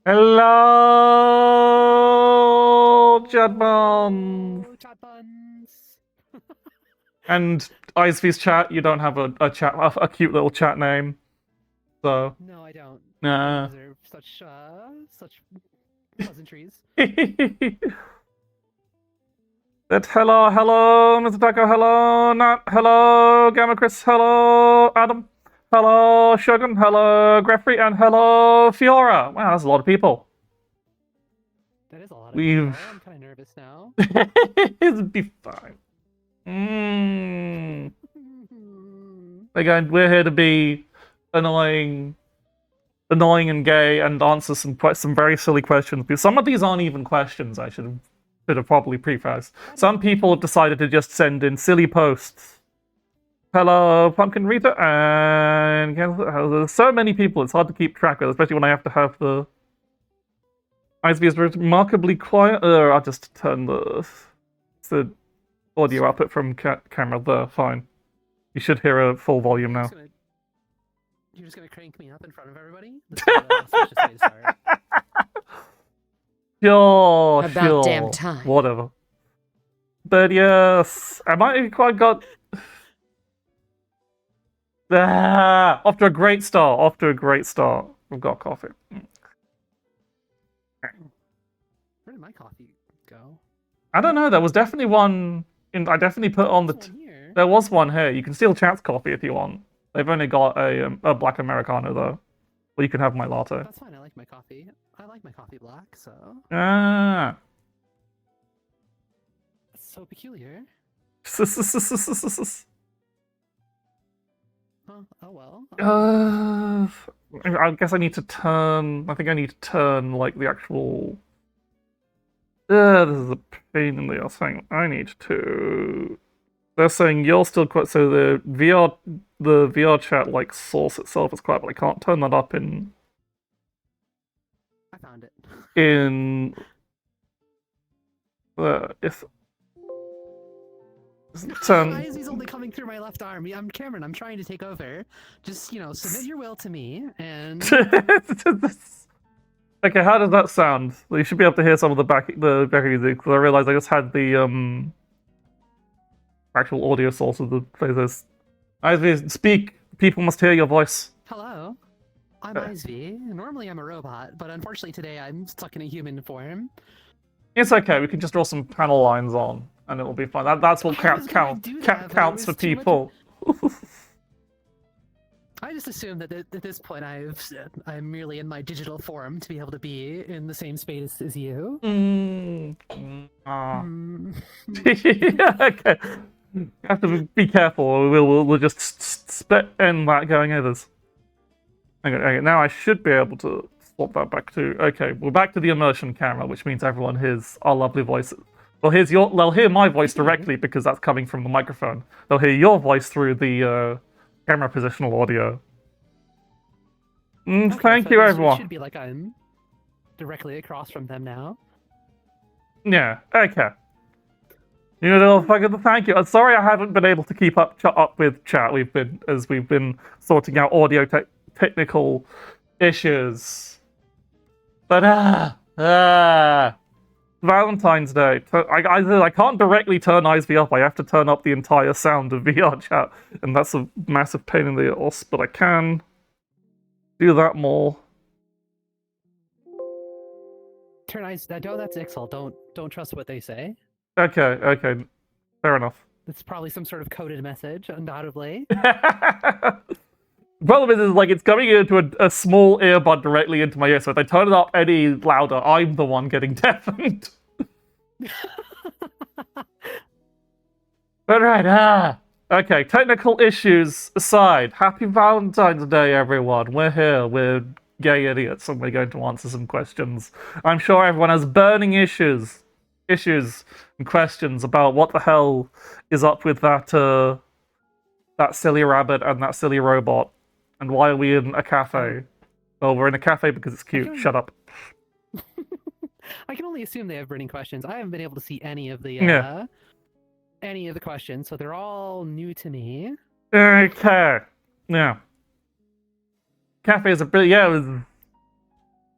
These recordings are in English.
Hello, Jadmon. Hello, chat buns. And Icevy's chat, you don't have a cute little chat name, so No, I don't. You nah. deserve such pleasantries. That hello, Mr. Taco, hello, Nat, hello, Gamma Chris, hello, Adam, hello, Shogun, hello, Greffrey, and hello, Fiora. Wow, that's a lot of people. That is a lot of people. We've I'm kind of nervous now. It'll be fine. Again, we're here to be annoying, and gay, and answer some very silly questions. Because some of these aren't even questions. I should have probably prefaced. Some people have decided to just send in silly posts. Hello, Pumpkin Rita, and there's so many people. It's hard to keep track of, especially when I have to have the ISB is remarkably quiet. I'll just turn the audio output from camera there. Fine. You should hear a full volume now. You're just gonna crank me up in front of everybody? This is the auspicious way to start. Sure, About damn time. Whatever. But yes, I might quite got off to a great start. We've got coffee. Where did my coffee go? I don't know. There was definitely one. I definitely put on the. There was one here. You can steal chat's coffee if you want. They've only got a black Americano though. Well, you can have my latte. That's fine. I like my coffee. I like my coffee black. So. Ah. It's so peculiar. Oh well. I guess I need to turn. I think I need to turn like the actual. This is a pain in the ass. Hang on. I need to. They're saying you're still quite. So the VR chat like source itself is quiet, but I can't turn that up in. I found it. In. If. He's only coming through my left arm. I'm Cameron. I'm trying to take over. Just submit your will to me, and Okay, how does that sound? You should be able to hear some of the back music because I realized I just had the actual audio source of the phases. Ivy, speak. People must hear your voice. Hello. I'm Isv. Normally I'm a robot, but unfortunately today I'm stuck in a human form. It's okay. We can just draw some panel lines on, and it'll be fine. That's what counts for people. I just assumed that at this point I'm merely in my digital form to be able to be in the same space as you. Okay. You have to be careful, or we'll just spit in that going overs. Okay, now I should be able to swap that back to. Okay, we're back to the immersion camera, which means everyone hears our lovely voices. They'll hear my voice directly because that's coming from the microphone. They'll hear your voice through the camera positional audio. Okay, thank so you, it everyone. should be like I'm directly across from them now. Yeah. Okay. You know, fucking thank you. I'm sorry I haven't been able to keep up with chat. We've been sorting out audio technical issues. But Valentine's Day. I can't directly turn ISV up. I have to turn up the entire sound of VR chat, and that's a massive pain in the ass. But I can do that more. Turn eyes. No, that's Ixal. Don't trust what they say. Okay, fair enough. It's probably some sort of coded message, undoubtedly. Problem is like it's coming into a small earbud directly into my ear, so if I turn it up any louder, I'm the one getting deafened. Alright, okay, technical issues aside, happy Valentine's Day, everyone. We're here, we're gay idiots, and we're going to answer some questions. I'm sure everyone has burning issues and questions about what the hell is up with that silly rabbit and that silly robot. And why are we in a cafe? Well, we're in a cafe because it's cute. Shut up. I can only assume they have burning questions. I haven't been able to see any of the questions, so they're all new to me. Okay. Yeah. Cafe is a bit. Yeah.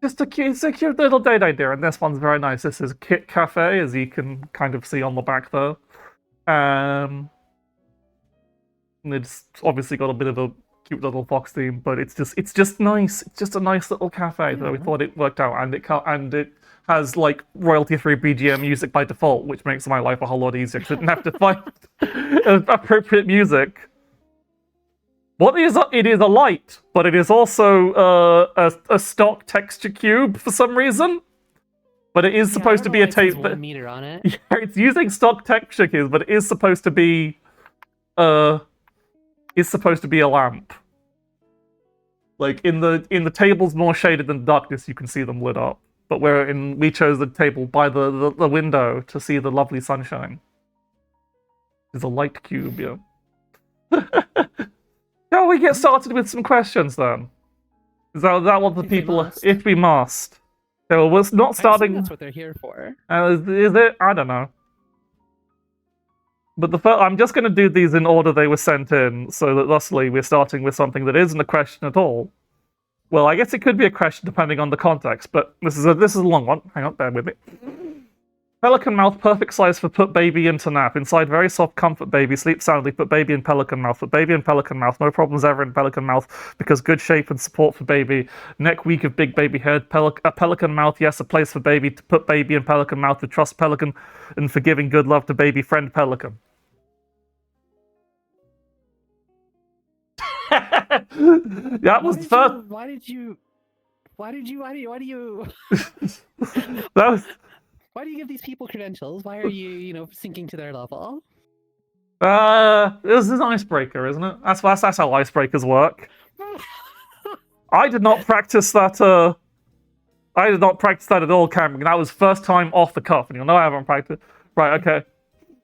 it's a cute little date idea, and this one's very nice. This is Kit Cafe, as you can kind of see on the back there. And it's obviously got a bit of a cute little fox theme, but it's just nice. It's just a nice little cafe. So we thought it worked out, and it has like royalty-free BGM music by default, which makes my life a whole lot easier. Because I didn't have to find appropriate music. What is it is a light, but it is also a stock texture cube for some reason. But it is supposed to be a tape. 1 meter on it. Yeah, it's using stock texture cubes, but it is supposed to be a lamp. Like in the tables more shaded than darkness, you can see them lit up. But we chose the table by the window to see the lovely sunshine. It's a light cube, yeah. Shall we get started with some questions then? Is that what the people? If we must. So we're not starting. That's what they're here for. Is it? I don't know. But I'm just going to do these in order they were sent in, so that thusly we're starting with something that isn't a question at all. Well, I guess it could be a question depending on the context, but this is a long one. Hang on, bear with me. Pelican mouth, perfect size for put baby into nap. Inside, very soft comfort baby. Sleep soundly, put baby in pelican mouth. Put baby in pelican mouth. No problems ever in pelican mouth because good shape and support for baby. Neck weak of big baby head. A pelican mouth, yes, a place for baby. To put baby in pelican mouth. To trust pelican and for giving good love to baby friend pelican. That was first. Why do you? That was. Why do you give these people credentials? Why are you, sinking to their level? This is an icebreaker, isn't it? That's how icebreakers work. I did not practice that. I did not practice that at all, Cameron. That was first time off the cuff, and you'll know I haven't practiced. Right, okay.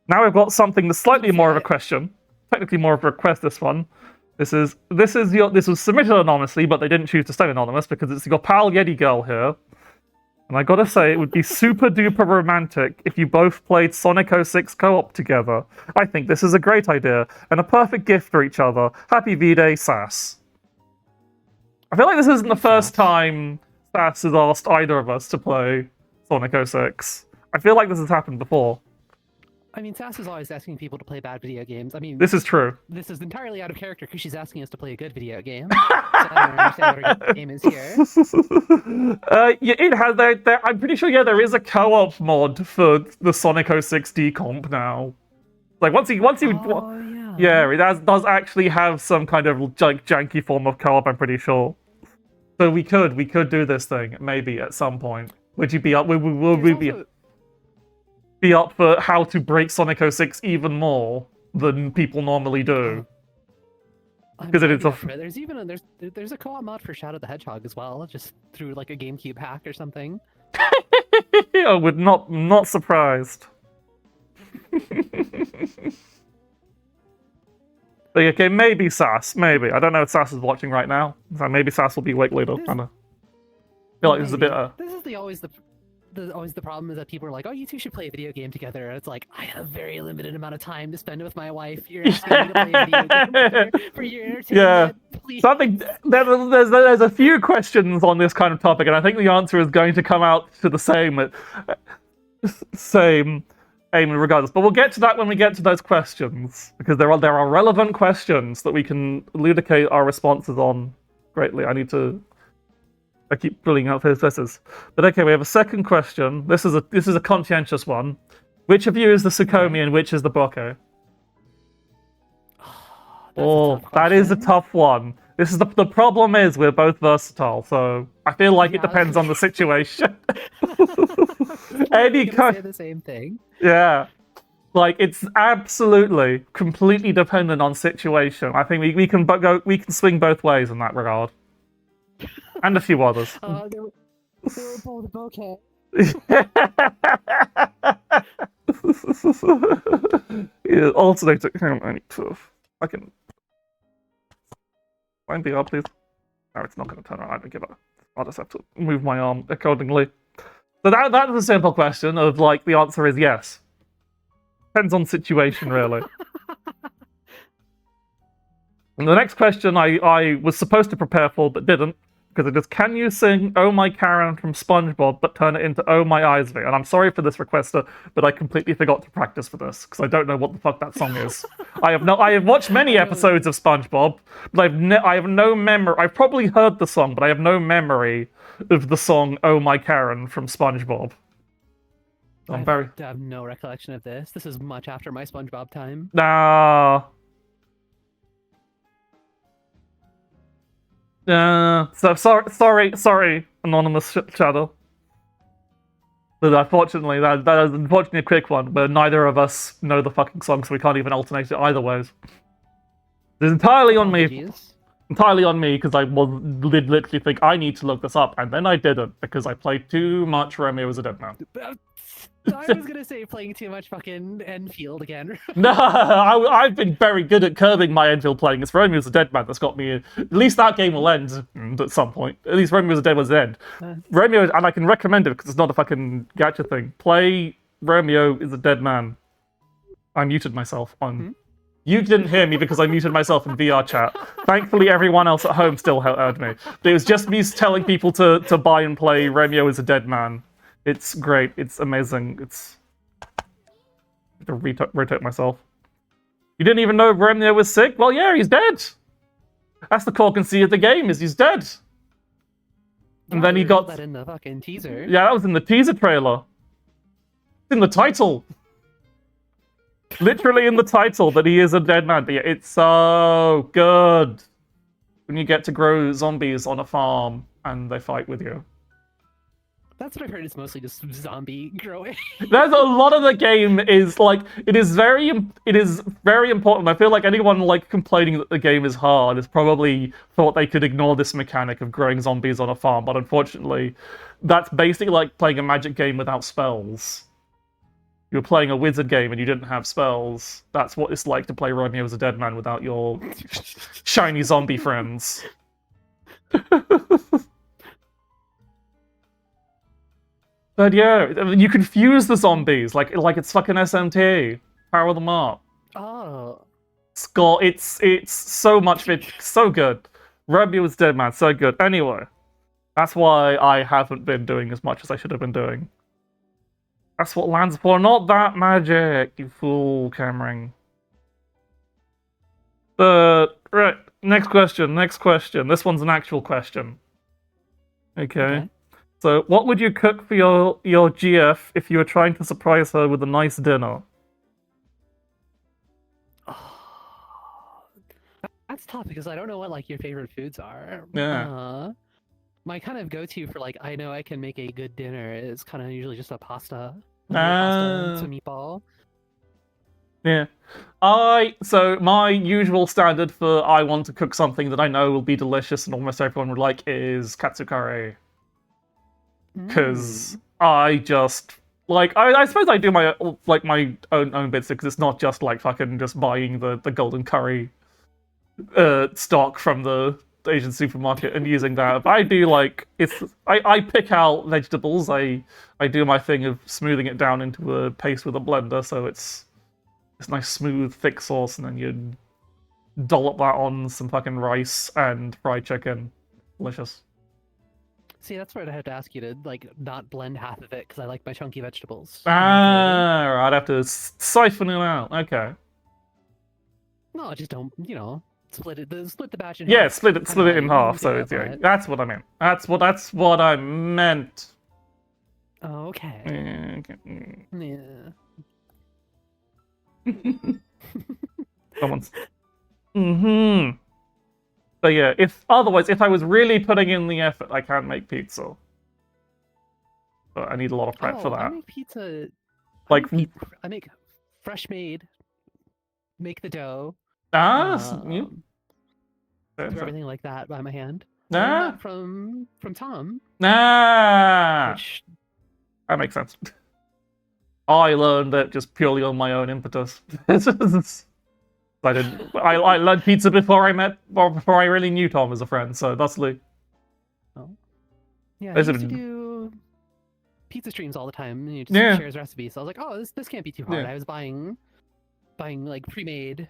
Now we've got something that's slightly more of a question. Technically more of a request. This one. This was submitted anonymously, but they didn't choose to stay anonymous because it's your pal Yeti Girl here. And I gotta say, it would be super duper romantic if you both played Sonic 06 co-op together. I think this is a great idea, and a perfect gift for each other. Happy V-Day, Sass. I feel like this isn't the first time Sass has asked either of us to play Sonic 06. I feel like this has happened before. I mean, Sass is always asking people to play bad video games. I mean, this is true. This is entirely out of character because she's asking us to play a good video game. So I don't understand what our game is here. Yeah, it has. I'm pretty sure. Yeah, there is a co-op mod for the Sonic 06 decomp now. Like once you, yeah, it does actually have some kind of like janky form of co-op. I'm pretty sure. So we could do this thing maybe at some point. Would you be up? Would we be up for how to break Sonic 06 even more than people normally do? Because it is there's a co-op mod for Shadow the Hedgehog as well, just through like a GameCube hack or something. I would not surprised. Okay, maybe Sass, maybe. I don't know if Sass is watching right now. So maybe Sass will be awake later. I feel like this is a bit. This is always the problem is that people are like, oh, you two should play a video game together. And it's like, I have a very limited amount of time to spend with my wife. You're asking me to play a video game for your entertainment. Yeah. Please. There's a few questions on this kind of topic, and I think the answer is going to come out to the same aim regardless. But we'll get to that when we get to those questions, because there are relevant questions that we can elucidate our responses on greatly. I keep pulling out his letters. But okay, we have a second question. This is a conscientious one. Which of you is the Sukomi and which is the Boko? That is a tough one. This is the problem is we're both versatile, so I feel like it depends on the situation. Say the same thing. Yeah. Like it's absolutely completely dependent on situation. I think we can swing both ways in that regard. And a few others. They were both bokeh. Yeah, alternator. Hang on, I can find the R, please. No, it's not going to turn around. I don't give up. I'll just have to move my arm accordingly. So that is a simple question of like the answer is yes. Depends on situation, really. And the next question I was supposed to prepare for but didn't. because it is, can you sing "Oh My Karen" from SpongeBob, but turn it into "Oh My Ivy"? And I'm sorry for this requester, but I completely forgot to practice for this because I don't know what the fuck that song is. I have watched many episodes of SpongeBob, but I have no memory. I've probably heard the song, but I have no memory of the song "Oh My Karen" from SpongeBob. I have no recollection of this. This is much after my SpongeBob time. Nah. So sorry, anonymous shadow. But unfortunately, that is unfortunately a quick one, but neither of us know the fucking song, so we can't even alternate it either ways. It's entirely on me. Entirely on me, because I did literally think I need to look this up, and then I didn't, because I played too much Romeo as a Dead Man. I was gonna say playing too much fucking Enfield again. No, I've been very good at curbing my Enfield playing. It's Romeo as a Dead Man that's got me. At least that game will end at some point. At least Romeo as a Dead Man's end. Romeo, and I can recommend it because it's not a fucking gacha thing. Play Romeo is a Dead Man. I muted myself on. You didn't hear me because I muted myself in VR chat. Thankfully, everyone else at home still heard me. But it was just me telling people to buy and play Romeo is a Dead Man. It's great. It's amazing. It's... I have to rotate myself. You didn't even know Romeo was sick? Well, yeah, he's dead. That's the core conceit of the game, is he's dead. And then he got... that in the fucking teaser. Yeah, that was in the teaser trailer. It's in the title. Literally in the title that he is a dead man. But yeah, it's so good. When you get to grow zombies on a farm and they fight with you. That's what I've heard. It's mostly just zombie growing. There's a lot of the game is like it is very important. I feel like anyone like complaining that the game is hard has probably thought they could ignore this mechanic of growing zombies on a farm, but unfortunately, that's basically like playing a magic game without spells. You were playing a wizard game and you didn't have spells. That's what it's like to play Romeo as a Dead Man without your shiny zombie friends. But yeah, you confuse the zombies like it's fucking SMT. Power them up. Oh. It's so much so good. Romeo is Dead Man, so good. Anyway, that's why I haven't been doing as much as I should have been doing. That's what land's for, not that magic, you fool, Cameron. But right, next question. This one's an actual question. Okay. So, what would you cook for your GF if you were trying to surprise her with a nice dinner? Oh, that's tough because I don't know what like your favorite foods are. Yeah. My kind of go-to for like I know I can make a good dinner is kind of usually just a pasta. Pasta, a meatball. Yeah. So my usual standard for I want to cook something that I know will be delicious and almost everyone would like is katsu curry. Because I just like I suppose I do my own bits because it's not just like fucking just buying the golden curry stock from the Asian supermarket and using that. But I do like I pick out vegetables. I do my thing of smoothing it down into a paste with a blender so it's nice smooth thick sauce, and then you dollop that on some fucking rice and fried chicken. Delicious. See, that's where I had to ask you to like not blend half of it because I like my chunky vegetables. I'd have to siphon it out. Okay. No, just don't. Split the batch in half. Yeah, split it in half. So it's that's what I meant. That's what I meant. Oh, okay. Yeah. Someone's. But yeah, if I was really putting in the effort, I can make pizza. But I need a lot of prep for that. I make pizza. I make fresh made. Make the dough. Do everything like that by my hand. From Tom. Which... That makes sense. I learned it just purely on my own impetus. I learned pizza before I really knew Tom as a friend, so thusly. Oh. Yeah, I used to do pizza streams all the time, and he just shares recipes. So I was like, oh, this can't be too hard. I was buying like pre-made,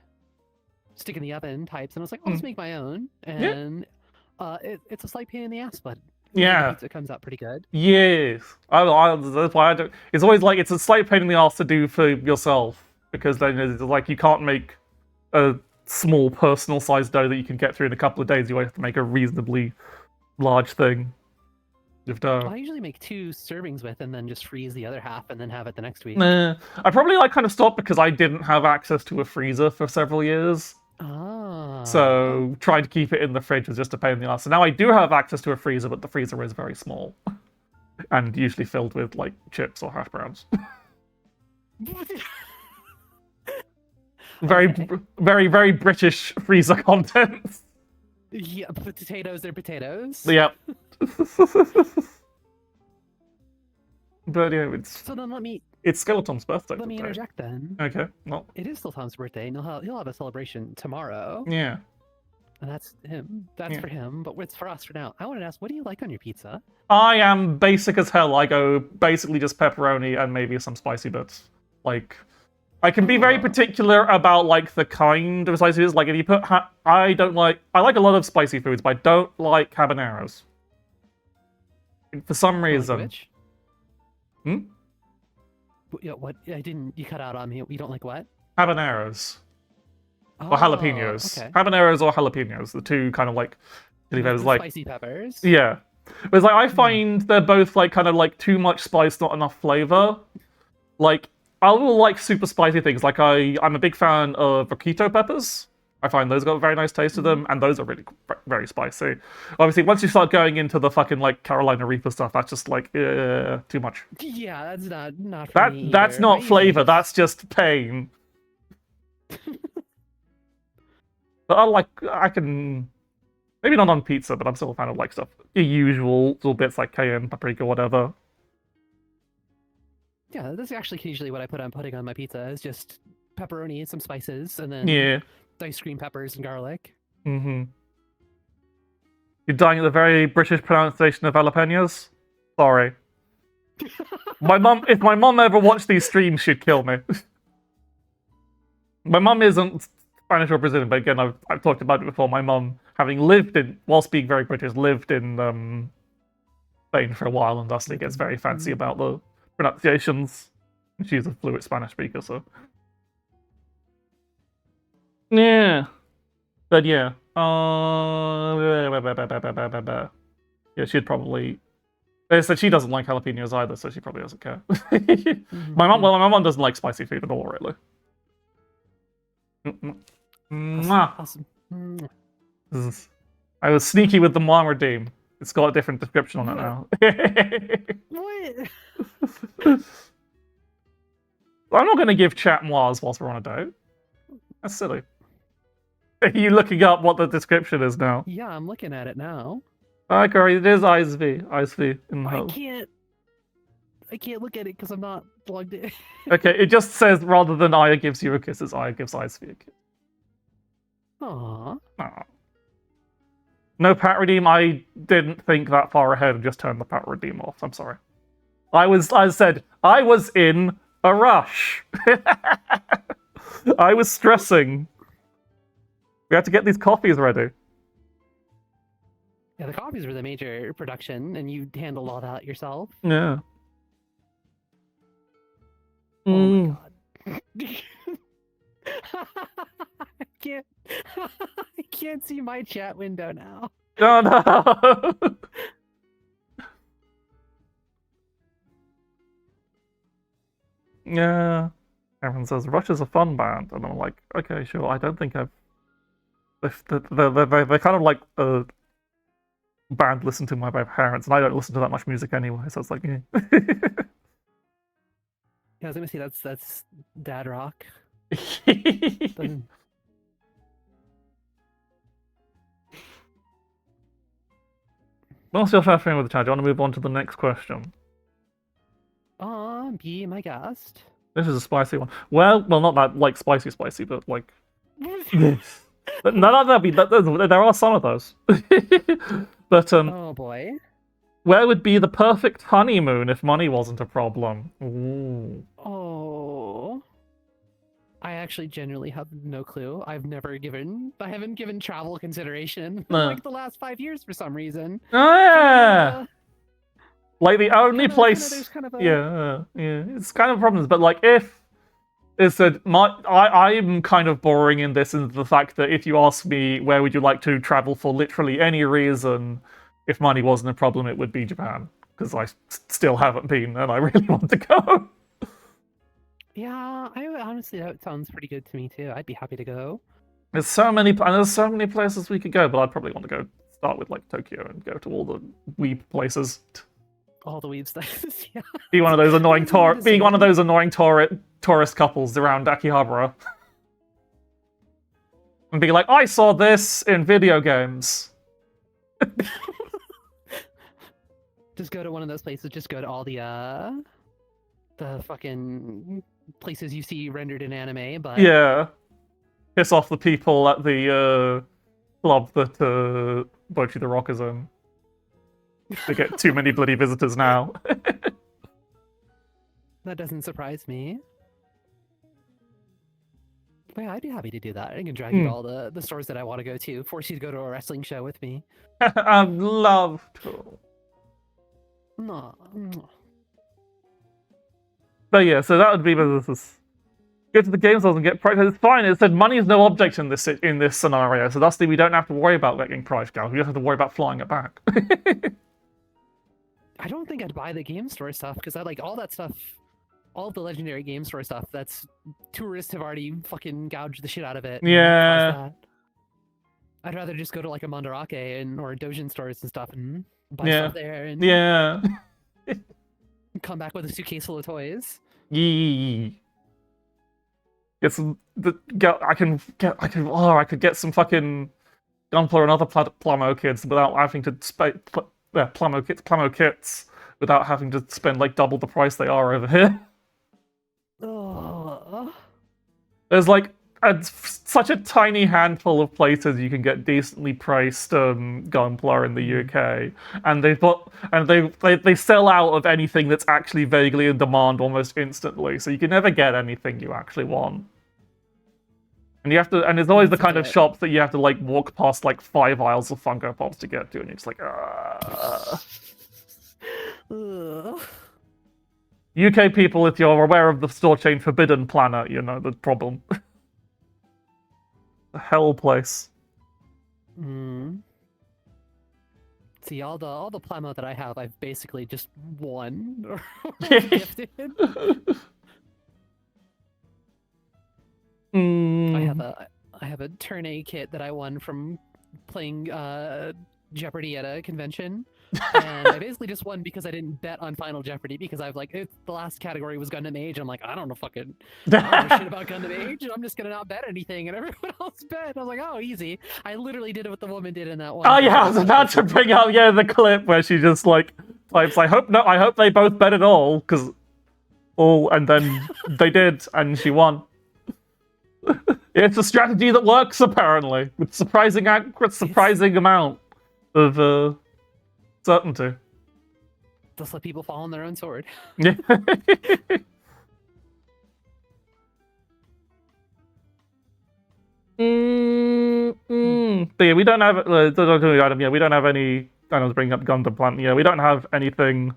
stick in the oven types, and I was like, oh, let's make my own. And It's a slight pain in the ass, but Yeah. the pizza comes out pretty good. Yes. That's why I don't. It's always like it's a slight pain in the ass to do for yourself because then it's like you can't make a small personal sized dough that you can get through in a couple of days. You always have to make a reasonably large thing of dough. I usually make 2 servings with and then just freeze the other half and then have it the next week. I probably kind of stopped because I didn't have access to a freezer for several years. So trying to keep it in the fridge was just a pain in the ass. So now I do have access to a freezer, but the freezer is very small. And usually filled with, like, chips or hash browns. Very British freezer content. Yeah, potatoes are potatoes. Yep. But yeah, So then it's Skeleton's birthday. Let me interject then. Okay, well. It is still Tom's birthday, and he'll have a celebration tomorrow. Yeah. And that's him. That's for him, but it's for us for now. I wanted to ask, what do you like on your pizza? I am basic as hell. I go basically just pepperoni and maybe some spicy bits. Like, I can be very particular about, like, the kind of spicy foods. Like, if you put... I like a lot of spicy foods, but I don't like habaneros. For some reason. Like which? What? You cut out on me. You don't like what? Habaneros. Or jalapenos. Okay. Habaneros or jalapenos. The two kind of, like... chili peppers, like... Spicy peppers. Yeah. Whereas, like, I find they're both, like, kind of, like, too much spice, not enough flavor. Like, I will like super spicy things. Like, I'm a big fan of roquito peppers. I find those got a very nice taste to them, and those are really very spicy. Obviously, once you start going into the fucking, like, Carolina Reaper stuff, that's just, like, too much. Yeah, that's not for me That's either. not flavor, that's just pain. But I can... Maybe not on pizza, but I'm still a fan of, like, stuff. The usual little bits like cayenne, paprika, whatever. Yeah, that's actually usually what I'm putting on my pizza, is just pepperoni and some spices, and then diced green peppers and garlic. Mm-hmm. You're dying at the very British pronunciation of jalapenos? Sorry. If my mum ever watched these streams, she'd kill me. My mum isn't Spanish or Brazilian, but again, I've talked about it before. My mum, having lived in, whilst being very British, lived in Spain for a while, and thusly gets very fancy about the pronunciations. She's a fluent Spanish speaker, so... Yeah. But yeah. Yeah, she'd probably... They said she doesn't like jalapenos either, so she probably doesn't care. My mom doesn't like spicy food at all, really. Awesome. I was sneaky with the mom redeem. It's got a different description on it now. What? I'm not going to give chat mois whilst we're on a date. That's silly. Are you looking up what the description is now? Yeah, I'm looking at it now. Alright, Corey, it is ISV in the hole. I can't look at it because I'm not plugged in. Okay, it just says rather than Aya gives you a kiss, it's Aya gives ISV a kiss. Aww. Aww. No pat redeem, I didn't think that far ahead and just turned the pat redeem off. I'm sorry. I was in a rush. I was stressing. We had to get these coffees ready. Yeah, the coffees were the major production, and you handled all that yourself. Yeah. Oh my god. I can't see my chat window now. Oh no. Yeah. Everyone says Rush is a fun band, and I'm like, okay, sure. I don't think I've. They're kind of like a band listened to by my parents, and I don't listen to that much music anyway. So it's like, yeah. Yeah, I was gonna say that's dad rock. What's your first thing with the chat? Do you want to move on to the next question? Be my guest. This is a spicy one. Well, not that like spicy, but like. No, there are some of those. But oh boy. Where would be the perfect honeymoon if money wasn't a problem? Ooh. Oh. I actually genuinely have no clue. I haven't given travel consideration in No. like the last 5 years for some reason. Oh yeah. Like the only place, there's kind of a... yeah, it's kind of problems. But like, if it's that I'm kind of boring in this, in the fact that if you ask me where would you like to travel for literally any reason, if money wasn't a problem, it would be Japan, because I still haven't been and I really want to go. Yeah, honestly, that sounds pretty good to me too. I'd be happy to go. There's so many places we could go, but I'd probably want to go start with like Tokyo and go to all the weeb places. All the weeb places, yeah. Be one of those annoying tourist couples around Akihabara. And be like, I saw this in video games. Just go to one of those places. Just go to all the fucking places you see rendered in anime, but... Yeah. Piss off the people at the club that Bochi the Rock is in. They get too many bloody visitors now. That doesn't surprise me. But yeah, I'd be happy to do that. I can drag you to all the stores that I want to go to, force you to go to a wrestling show with me. I'd love to. No. But yeah, so that would be business. Go to the game stores and get price. It's fine. It said money is no object in this scenario, so thusly we don't have to worry about getting price gouge. We just have to worry about flying it back. I don't think I'd buy the game store stuff because I like all that stuff. All the legendary game store stuff. That's tourists have already fucking gouged the shit out of it. Yeah. I'd rather just go to like a Mandarake or Dojin stores and stuff and buy stuff there. And come back with a suitcase full of toys. Yee. I could get some fucking Gunpla and other Plamo kids without having to Plamo kits without having to spend like double the price they are over here. There's like such a tiny handful of places you can get decently priced Gunpla in the UK, and they sell out of anything that's actually vaguely in demand almost instantly. So you can never get anything you actually want. And you have to, and there's always the kind of shops that you have to like walk past like 5 aisles of Funko Pops to get to, and you're just like, UK people, if you're aware of the store chain Forbidden Planet, you know the problem. The hell place. See, all the Plamo that I have, I've basically just won or gifted. I have a turn A kit that I won from playing Jeopardy at a convention, and I basically just won because I didn't bet on Final Jeopardy because I was like, the last category was Gundam Age. I'm like, I don't know shit about Gundam Age, and I'm just gonna not bet anything, and everyone else bet. I was like, oh, easy. I literally did what the woman did in that one. Oh yeah, I was about to bring up the clip where she just like types, I hope they both bet it all, and then they did, and she won. It's a strategy that works, apparently, with surprising amount of certainty. Just let people fall on their own sword. Yeah. But yeah, we don't have. We don't have any. I was bringing up Gundam Planet. Yeah, we don't have anything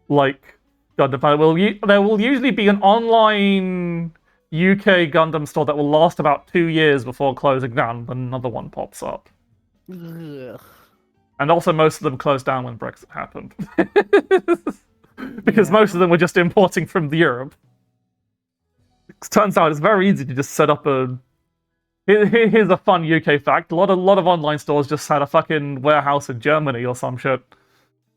like Gundam Planet. There will usually be an online UK Gundam store that will last about 2 years before closing down when another one pops up. Ugh. And also most of them closed down when Brexit happened. Because most of them were just importing from Europe. It turns out it's very easy to just set up a... Here's a fun UK fact. A lot of online stores just had a fucking warehouse in Germany or some shit.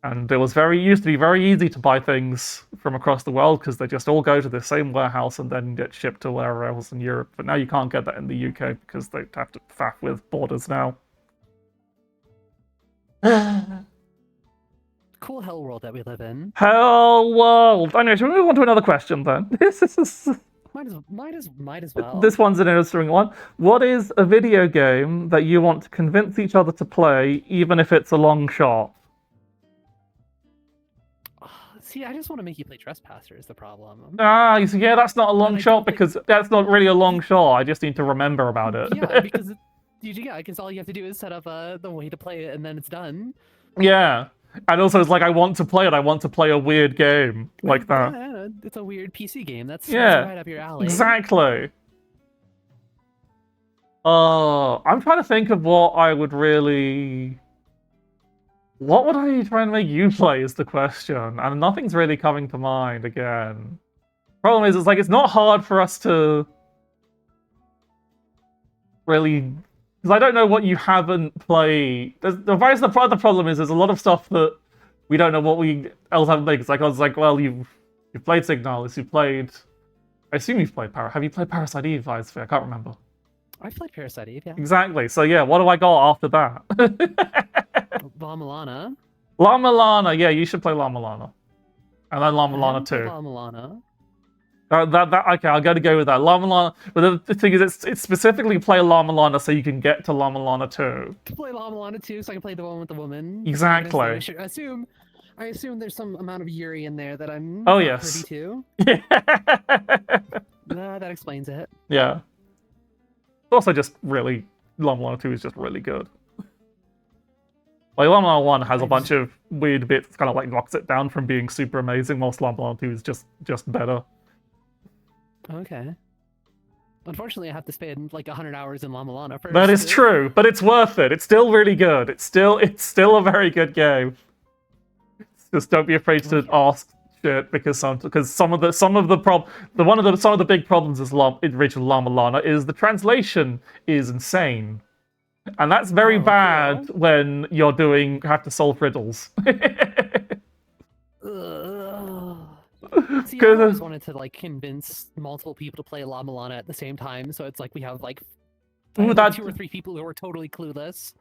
And it used to be very easy to buy things from across the world because they just all go to the same warehouse and then get shipped to wherever else in Europe. But now you can't get that in the UK because they have to faff with borders now. Cool hell world that we live in. Hell world! Anyway, should we move on to another question then? Might as well. This one's an interesting one. What is a video game that you want to convince each other to play, even if it's a long shot? See, I just want to make you play Trespasser is the problem. Ah, yeah, that's not a long shot because that's not really a long shot. I just need to remember about it. Yeah, because because all you have to do is set up the way to play it, and then it's done. Yeah, and also it's like I want to play it. I want to play a weird game like that. Yeah, it's a weird PC game. That's right up your alley. Exactly. I'm trying to think of what I would really. What would I try and make you play is the question, and nothing's really coming to mind again. Problem is, it's not hard for us to really, because I don't know what you haven't played. The problem is there's a lot of stuff that we don't know what we else haven't played. I was like, well, you've played Signalis, you played. I assume you've played Have you played Parasite Eve? I can't remember. I've played Parasite Eve, yeah. Exactly. So yeah, what do I got after that? La Milana. La Milana, yeah, you should play La Milana. And then La Milana 2. La Milana. Okay, I'll go with that. La Milana, but the thing is, it's specifically play La Milana so you can get to La Milana 2. To play La Milana 2 so I can play the one with the woman. Exactly. I assume there's some amount of Yuri in there that I'm privy to. Yeah. That explains it. Yeah. Also, just really, La Milana 2 is just really good. Like, La Milana 1 has a bunch of weird bits, kind of like knocks it down from being super amazing, whilst La Milana 2 is just better. Okay. Unfortunately, I have to spend like 100 hours in La Milana first. That is true, but it's worth it. It's still really good. It's still a very good game. Just don't be afraid to ask shit because some of the big problems is original La Milana is the translation is insane. And that's very bad when you're have to solve riddles. See, I always wanted to like convince multiple people to play La Milana at the same time, so it's like we have like 2 or 3 people who are totally clueless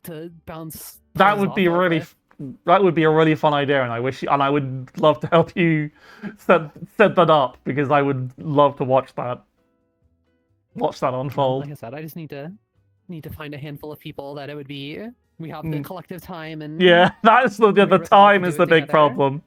to bounce. That would be a really fun idea, and I would love to help you set that up because I would love to watch that unfold. Like I said, I just need to find a handful of people that it would be. We have the collective time and that's the time is the big problem.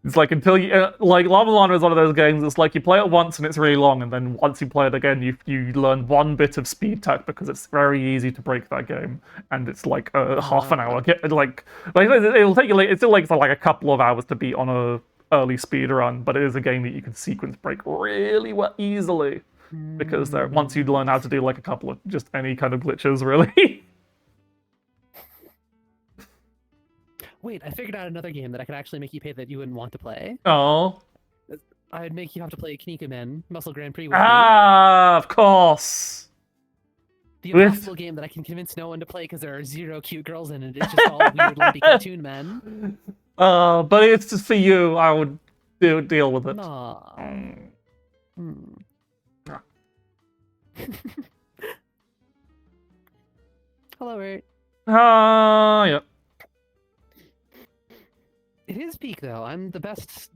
It's like until you like La Milana is one of those games. It's like you play it once and it's really long, and then once you play it again, you learn one bit of speed tech because it's very easy to break that game, and it's like half an hour. Like it'll take you. It still takes like a couple of hours to beat on a early speed run, but it is a game that you can sequence break really easily because once you learn how to do like a couple of just any kind of glitches, really. Wait, I figured out another game that I could actually make you pay that you wouldn't want to play. Oh. I'd make you have to play Kinika Men Muscle Grand Prix with me. Of course. The impossible game that I can convince no one to play because there are 0 cute girls in it. It's just all weird, lumpy cartoon men. But it's just for you. I would deal with it. Aww. Hello, Art. Yeah. It is peak though. I'm the best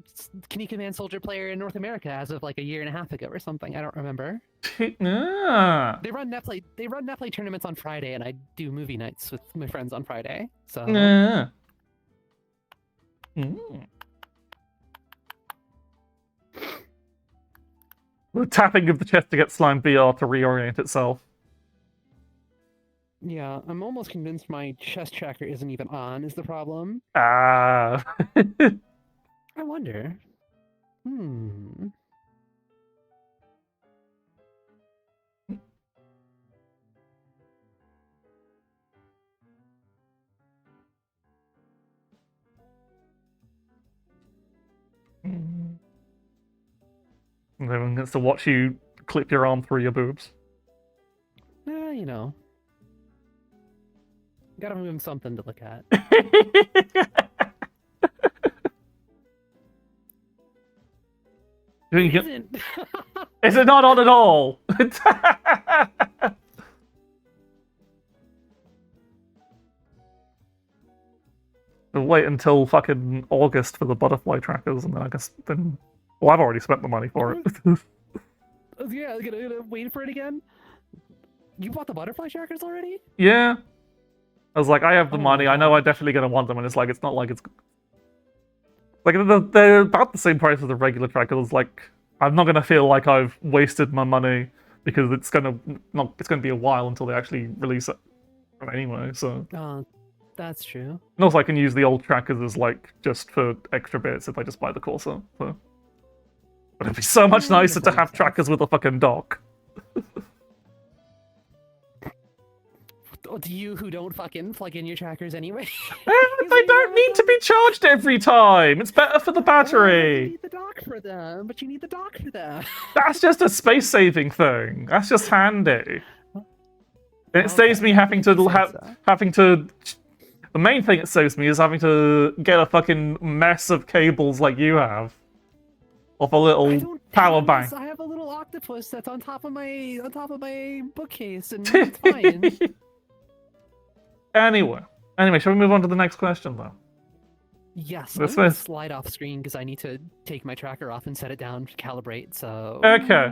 Kinika Man Soldier player in North America as of like a year and a half ago or something. I don't remember. They run Netplay tournaments on Friday, and I do movie nights with my friends on Friday. So. The tapping of the chest to get Slime VR to reorient itself. Yeah, I'm almost convinced my chest tracker isn't even on, is the problem. I wonder. Everyone gets to watch you clip your arm through your boobs. You know. Gotta give him something to look at. Is it not on at all? Wait until fucking August for the butterfly trackers, and then I guess well, I've already spent the money for it. Yeah, I'm gonna wait for it again. You bought the butterfly trackers already? Yeah. I was like, I have the money. I know I'm definitely gonna want them, and it's like it's not like it's. Like, they're about the same price as the regular trackers. Like, I'm not gonna feel like I've wasted my money because it's gonna be a while until they actually release it anyway. So. That's true. And also, I can use the old trackers as like just for extra bits if I just buy the Corsair. So. But it'd be so much nicer to have trackers with a fucking dock. Do you who don't fucking plug in your trackers anyway? They don't need to be charged every time. It's better for the battery. You need the dock for them, but you need the dock for them. That's just a space-saving thing. That's just handy. It saves me having to The main thing it saves me is having to get a fucking mess of cables like you have. Off a little power bank. I have a little octopus that's on top of my bookcase, and it's fine. Anyway, shall we move on to the next question, though? Yes, I'm gonna slide off screen because I need to take my tracker off and set it down to calibrate. So okay,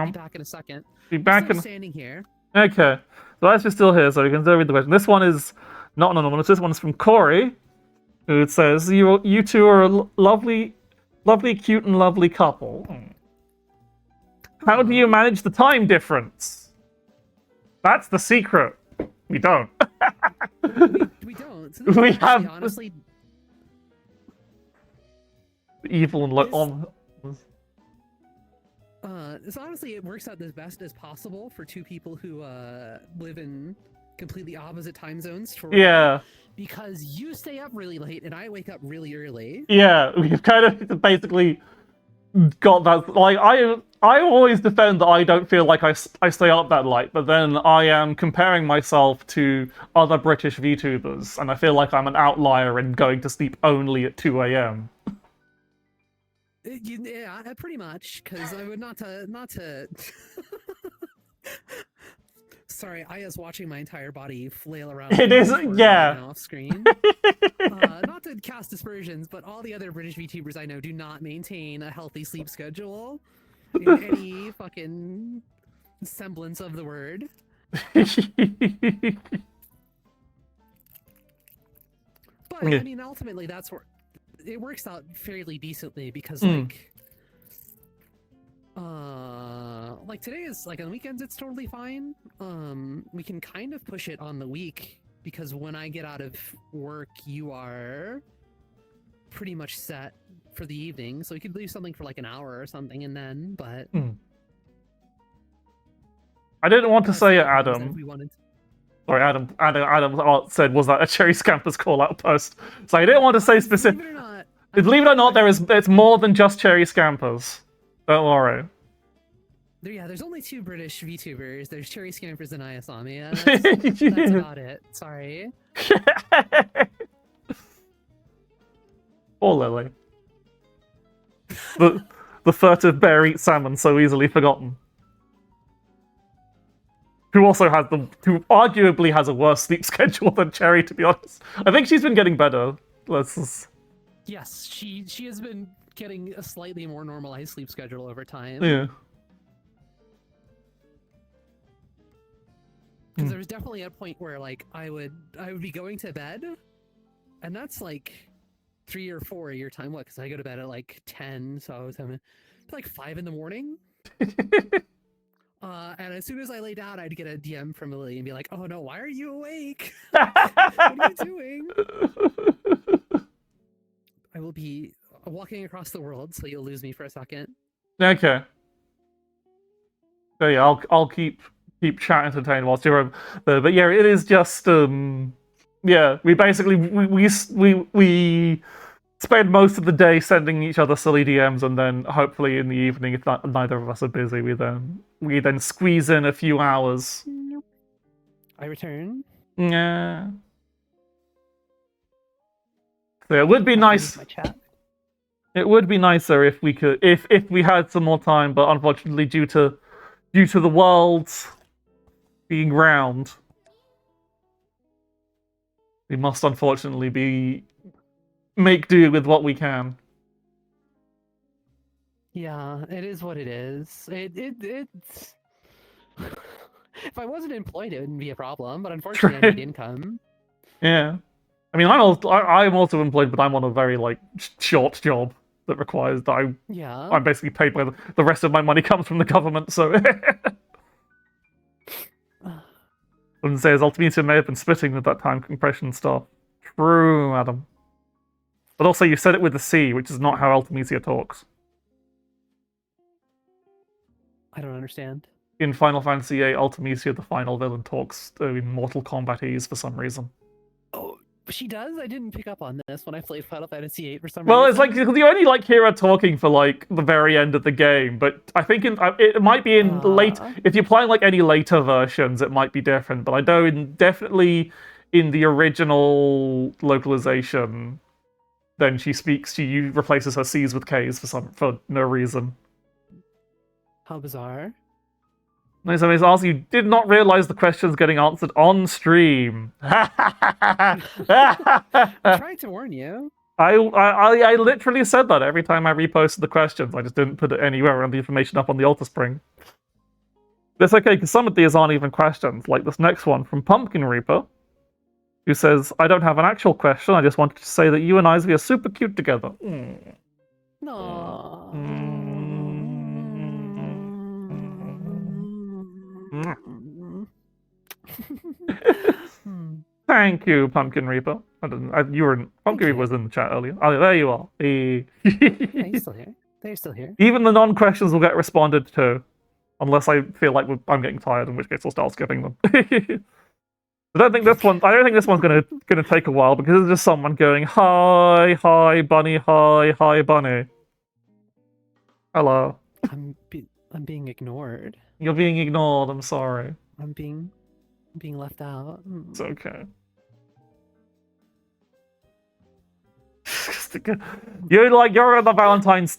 be back in a second. Be back in. Standing here. Okay, so as we're still here, so you can still read the question. This one is not anonymous. This one is from Corey, who says, "You two are a lovely, cute, and lovely couple. How do you manage the time difference?" That's the secret. We don't. we don't. So we have honestly evil and on. So honestly, it works out as best as possible for two people who live in completely opposite time zones. Yeah. Because you stay up really late and I wake up really early. Yeah, we've kind of basically got that. Like, I always defend that I don't feel like I stay up that late, but then I am comparing myself to other British VTubers, and I feel like I'm an outlier in going to sleep only at 2 a.m. Yeah, pretty much, because I would not to... Sorry, I was watching my entire body flail around. It is, yeah. Off screen. Not to cast aspersions, but all the other British VTubers I know do not maintain a healthy sleep schedule in any fucking semblance of the word. But I mean, ultimately, that's where it works out fairly decently because, like today is like on weekends it's totally fine. We can kind of push it on the week because when I get out of work, you are pretty much set for the evening, so we could leave something for like an hour or something, and then. But I didn't want to say it, Adam. Sorry, Adam said, was that a Cherry Scampers call-out post? So I didn't want to say specific. Believe it or not, it's more than just Cherry Scampers. Don't worry. Yeah, there's only two British VTubers. There's Cherry Scampers and Ayasami. That's about it. Sorry. Poor Lily. The furtive bear eats salmon so easily forgotten. Who arguably has a worse sleep schedule than Cherry, to be honest. I think she's been getting better. Yes, she has been getting a slightly more normalized sleep schedule over time. Yeah. Because there was definitely a point where like I would be going to bed, and that's like 3 or 4 your time. What? Because I go to bed at like 10, so I was having like 5 in the morning. And as soon as I lay down, I'd get a DM from Lily and be like, "Oh no, why are you awake? What are you doing?" I will be walking across the world, so you'll lose me for a second. Okay. So yeah, I'll keep chat entertained whilst you're over there. But yeah, it is just yeah, we basically we spend most of the day sending each other silly DMs, and then hopefully in the evening, if neither of us are busy, we then squeeze in a few hours. I return. Yeah. So it would be nice. It would be nicer if we could, if we had some more time, but unfortunately, due to the world being round, we must unfortunately make do with what we can. Yeah, it is what it is. It's if I wasn't employed, it wouldn't be a problem, but unfortunately I need income. Yeah. I mean, I'm also employed, but I'm on a very like short job that requires that I'm basically paid by the rest of my money comes from the government. So, and says Ultimedia may have been splitting with that time compression stuff. True, Adam. But also, you said it with a C, which is not how Ultimedia talks. I don't understand. In Final Fantasy VIII, Ultimedia, the final villain, talks in Mortal Kombat-ese for some reason. Oh, she does? I didn't pick up on this when I played Final Fantasy VIII for some reason. Well, it's like you only like hear her talking for like the very end of the game, but I think it might be in late. If you're playing like any later versions, it might be different. But I know definitely in the original localization, then she replaces her C's with K's for no reason. How bizarre. Nice, I mean, also, you did not realize the question's getting answered on stream. I'm trying to warn you. I literally said that every time I reposted the questions. I just didn't put it anywhere around the information up on the altar spring. That's okay, because some of these aren't even questions. Like this next one from Pumpkin Reaper, who says, I don't have an actual question, I just wanted to say that you and Ivy are super cute together. No. Thank you, Pumpkin Reaper. Pumpkin Reaper was in the chat earlier. Oh, there you are. They're still here. They're still here. Even the non-questions will get responded to, unless I feel like I'm getting tired, in which case I'll start skipping them. I don't think this one's gonna take a while because it's just someone going, hi bunny, hi bunny. Hello. I'm being ignored. You're being ignored. I'm sorry. I'm being left out. It's okay. You're on the Valentine's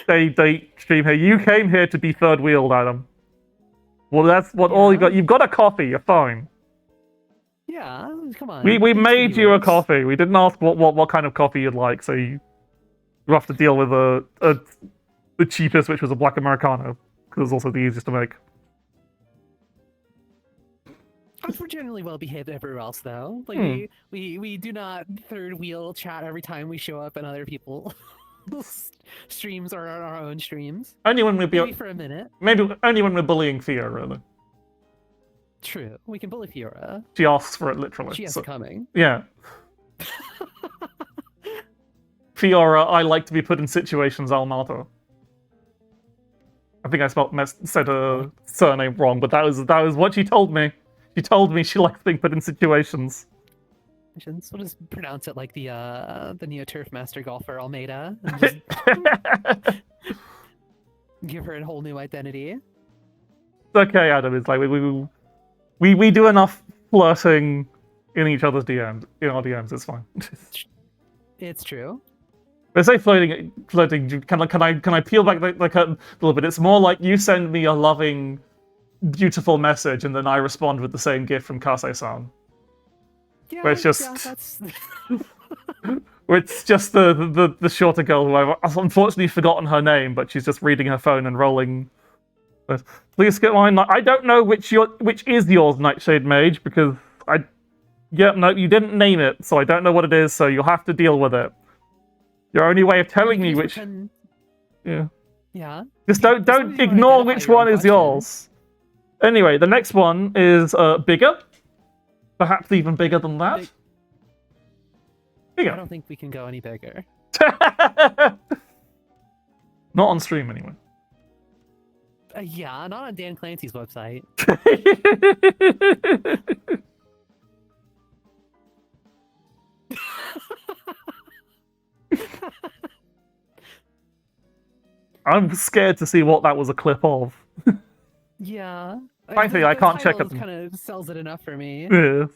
Day date stream here. You came here to be third wheeled, Adam. Well, that's what all you got. You've got a coffee. You're fine. Yeah, come on. We made you a coffee. We didn't ask what kind of coffee you'd like, so you have to deal with the cheapest, which was a black Americano, because it's also the easiest to make. We're generally well behaved everywhere else, though. Like we do not third wheel chat every time we show up in other people's streams or on our own streams. Only when we're maybe for a minute. Maybe only when we're bullying Thea, really. True, we can bully Fiora. She asks for it literally. She has it coming. Yeah. Fiora, I like to be put in situations I'll matter. I think I said her surname wrong, but that was what she told me. She told me she likes being put in situations. We'll just pronounce it like the Neo Turf Master golfer Almeida. And just give her a whole new identity. It's okay, Adam. It's like we do enough flirting in each other's DMs. In our DMs, it's fine. It's true. When I say flirting. Can I peel back the curtain a little bit? It's more like you send me a loving, beautiful message, and then I respond with the same gift from Kase-san. Yeah, where it's just, that's... where it's just the shorter girl who I've unfortunately forgotten her name, but she's just reading her phone and rolling. But please get mine. I don't know which is yours, Nightshade Mage, because no, you didn't name it, so I don't know what it is. So you'll have to deal with it. Your only way of telling me which. Yeah. Yeah. Just don't ignore which one is yours. Anyway, the next one is bigger. Perhaps even bigger than that. Bigger. I don't think we can go any bigger. Not on stream, anyway. Yeah, not on Dan Clancy's website. I'm scared to see what that was a clip of. Yeah. Frankly, I can't check it. Kind of sells it enough for me. Yeah.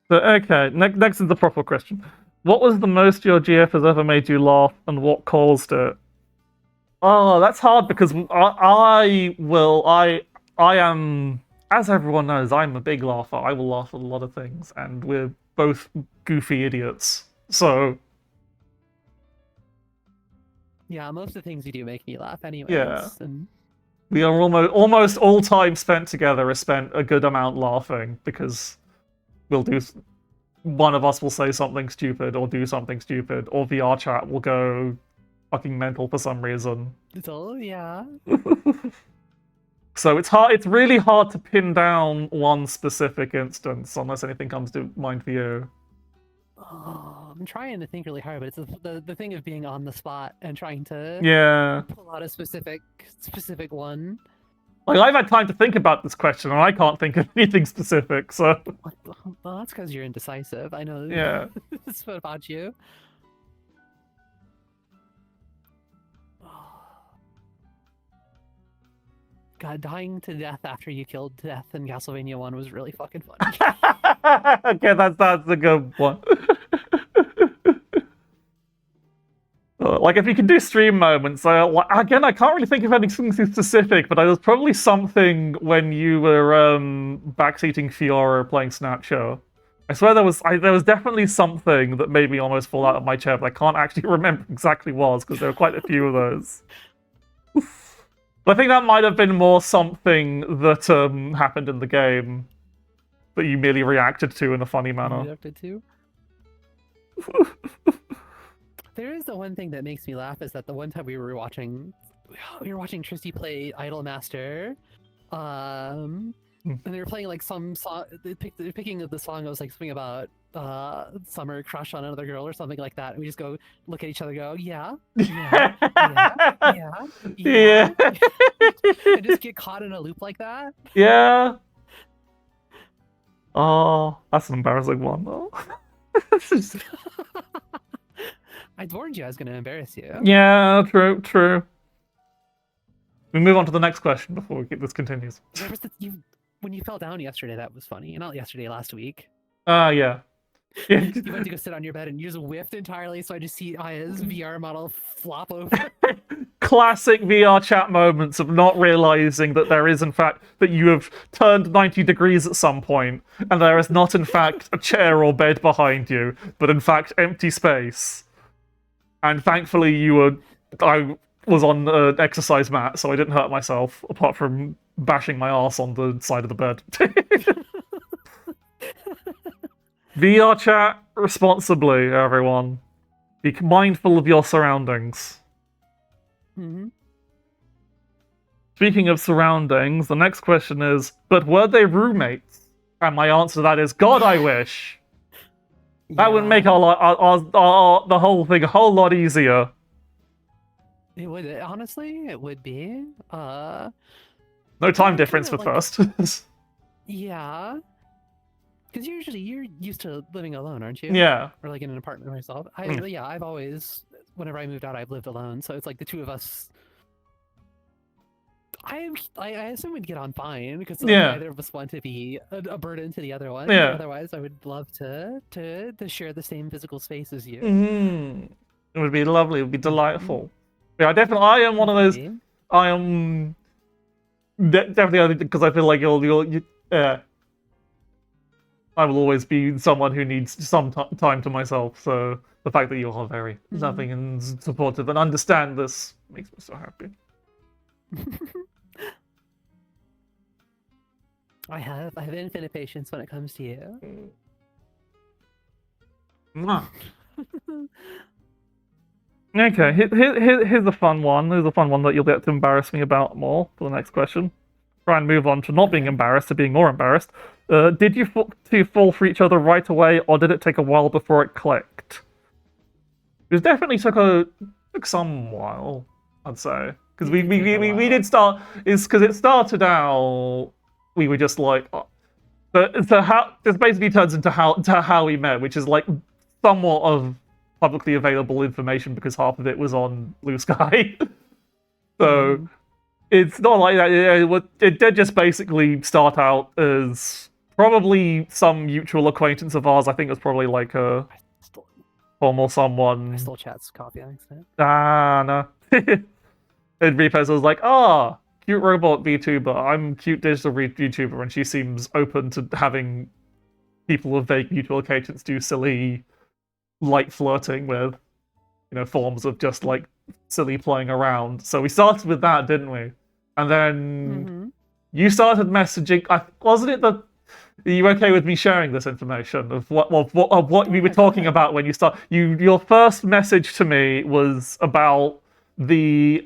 So, okay, next is the proper question. What was the most your GF has ever made you laugh, and what caused it? Oh, that's hard because I am, as everyone knows, I'm a big laugher. I will laugh at a lot of things, and we're both goofy idiots. So. Yeah, most of the things you do make me laugh anyways. Yeah. And We are almost all time spent together is spent a good amount laughing because we'll do. One of us will say something stupid or do something stupid, or VR chat will go fucking mental for some reason. Yeah. So it's hard. It's really hard to pin down one specific instance unless anything comes to mind for you. Oh, I'm trying to think really hard, but it's the thing of being on the spot and trying to pull out a specific one. Like, I've had time to think about this question, and I can't think of anything specific, so... Well, that's because you're indecisive. I know. Yeah. That's what about you. God, dying to death after you killed Death in Castlevania 1 was really fucking funny. Okay, that's a good one. Like, if you can do stream moments, again, I can't really think of anything specific, but there was probably something when you were backseating Fiora playing Snatcher. I swear there was definitely something that made me almost fall out of my chair, but I can't actually remember exactly what it was, because there were quite a few of those. But I think that might have been more something that happened in the game that you merely reacted to in a funny manner. Reacted to? There is the one thing that makes me laugh is that the one time we were watching Tristy play Idolmaster, and they were playing like some song. They're picking the song. It was like something about summer crush on another girl or something like that. And we just go look at each other, and go, yeah, and just get caught in a loop like that. Yeah. Oh, that's an embarrassing one though. I warned you I was going to embarrass you. Yeah, true. We move on to the next question before this continues. When you fell down yesterday, that was funny. Not yesterday, last week. Yeah. You went to go sit on your bed and you just whiffed entirely, so I just see Aya's VR model flop over. Classic VR chat moments of not realizing that there is, in fact, that you have turned 90 degrees at some point, and there is not, in fact, a chair or bed behind you, but in fact, empty space. And thankfully, I was on an exercise mat, so I didn't hurt myself, apart from bashing my ass on the side of the bed. VR chat responsibly, everyone. Be mindful of your surroundings. Mm-hmm. Speaking of surroundings, the next question is, but were they roommates? And my answer to that is, God, I wish. That would make the whole thing a whole lot easier. It would, honestly, it would be. No time difference for first. Yeah. Because usually you're used to living alone, aren't you? Yeah. Or like in an apartment myself. I've always, whenever I moved out, I've lived alone. So it's like the two of us. I assume we'd get on fine because neither of us want to be a burden to the other one. Yeah. Otherwise, I would love to share the same physical space as you. Mm-hmm. It would be lovely. It would be delightful. Yeah, I am one of those. I am definitely because I feel like I will always be someone who needs some time to myself. So the fact that you are very loving and supportive and understand this makes me so happy. I have infinite patience when it comes to you. Okay, here's a fun one. Here's a fun one that you'll get to embarrass me about more for the next question. Try and move on to not being embarrassed to being more embarrassed. Did you two fall for each other right away, or did it take a while before it clicked? It definitely took some while, I'd say, because we did start. Is because it started out. We were just like, this basically turns into how we met, which is like somewhat of publicly available information because half of it was on Blue Sky. So it's not like that. It did just basically start out as probably some mutual acquaintance of ours. I think it was probably like a Tom or someone. I stole Chat's copy on accident. No. And Repost was like, cute robot VTuber. I'm cute digital VTuber, and she seems open to having people of vague mutual acquaintance do silly, light flirting with, forms of just like silly playing around. So we started with that, didn't we? and then you started messaging. Wasn't it that? Are you okay with me sharing this information of what we were talking about when you start? Your first message to me was about the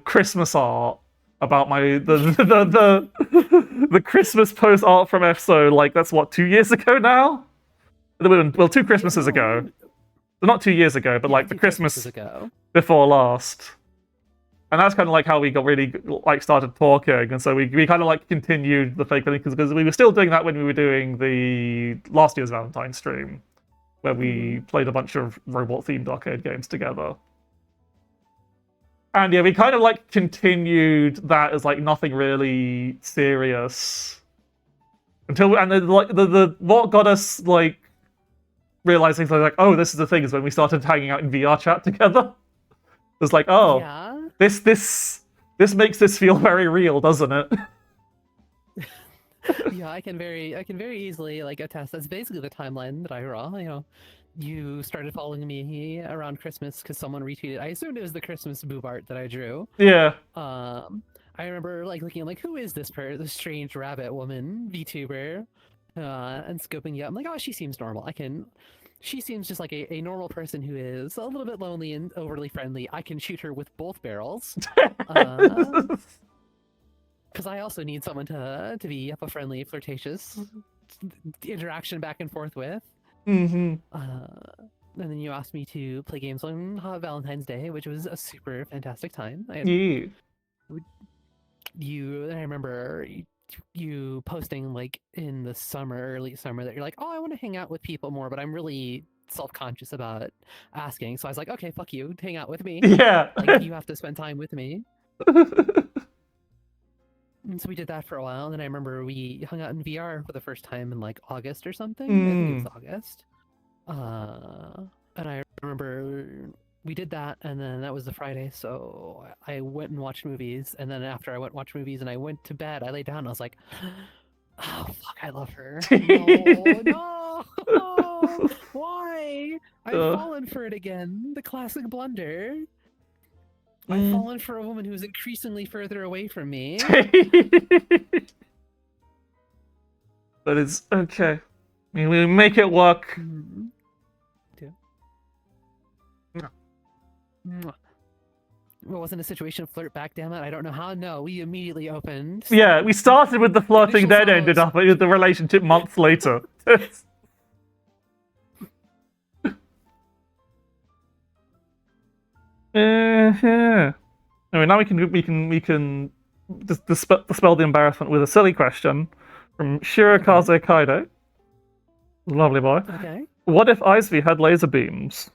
Christmas art, about the Christmas post art from EFSO. Like that's what, 2 years ago now? Well, 2 Christmases ago. Not 2 years ago, but like the Christmas before last. And that's kind of like how we got really like started talking, and so we kind of like continued the fake thing because we were still doing that when we were doing the last year's Valentine's stream, where we played a bunch of robot-themed arcade games together. And yeah, we kind of like continued that as like nothing really serious until and then like the what got us like realizing like, oh, this is the thing, is when we started hanging out in VR chat together. It was like, oh, yeah. This makes this feel very real, doesn't it? Yeah, I can very easily like attest. That's basically the timeline that I draw. You know, you started following me around Christmas because someone retweeted. I assumed it was the Christmas boob art that I drew. Yeah. I remember like looking like, who is this this strange rabbit woman VTuber, and scoping you up. I'm like, oh, she seems normal. She seems just like a normal person who is a little bit lonely and overly friendly. I can shoot her with both barrels. Because I also need someone to be a friendly, flirtatious interaction back and forth with. Mm-hmm. And then you asked me to play games on Valentine's Day, which was a super fantastic time. I remember you posting like in the early summer, that you're like, oh, I want to hang out with people more, but I'm really self-conscious about asking. So I was like, okay, fuck you, hang out with me. Yeah. Like, you have to spend time with me. And so we did that for a while, and then I remember we hung out in VR for the first time in like August or something. I think it was August. And I remember we did that, and then that was the Friday, so I went and watched movies, and then after I went and watched movies and I went to bed, I lay down and I was like, oh fuck, I love her. No, why? I've fallen for it again. The classic blunder. I've fallen for a woman who's increasingly further away from me. But it's okay. I mean, we make it work. Well, wasn't a situation flirt back, damn it? I don't know how. No, we immediately opened. Yeah, we started with the flirting, then ended up with the relationship months later. Yeah. Anyway, now we can dispel the embarrassment with a silly question from Shirakaze Kaido. Lovely boy. Okay. What if Icevy had laser beams?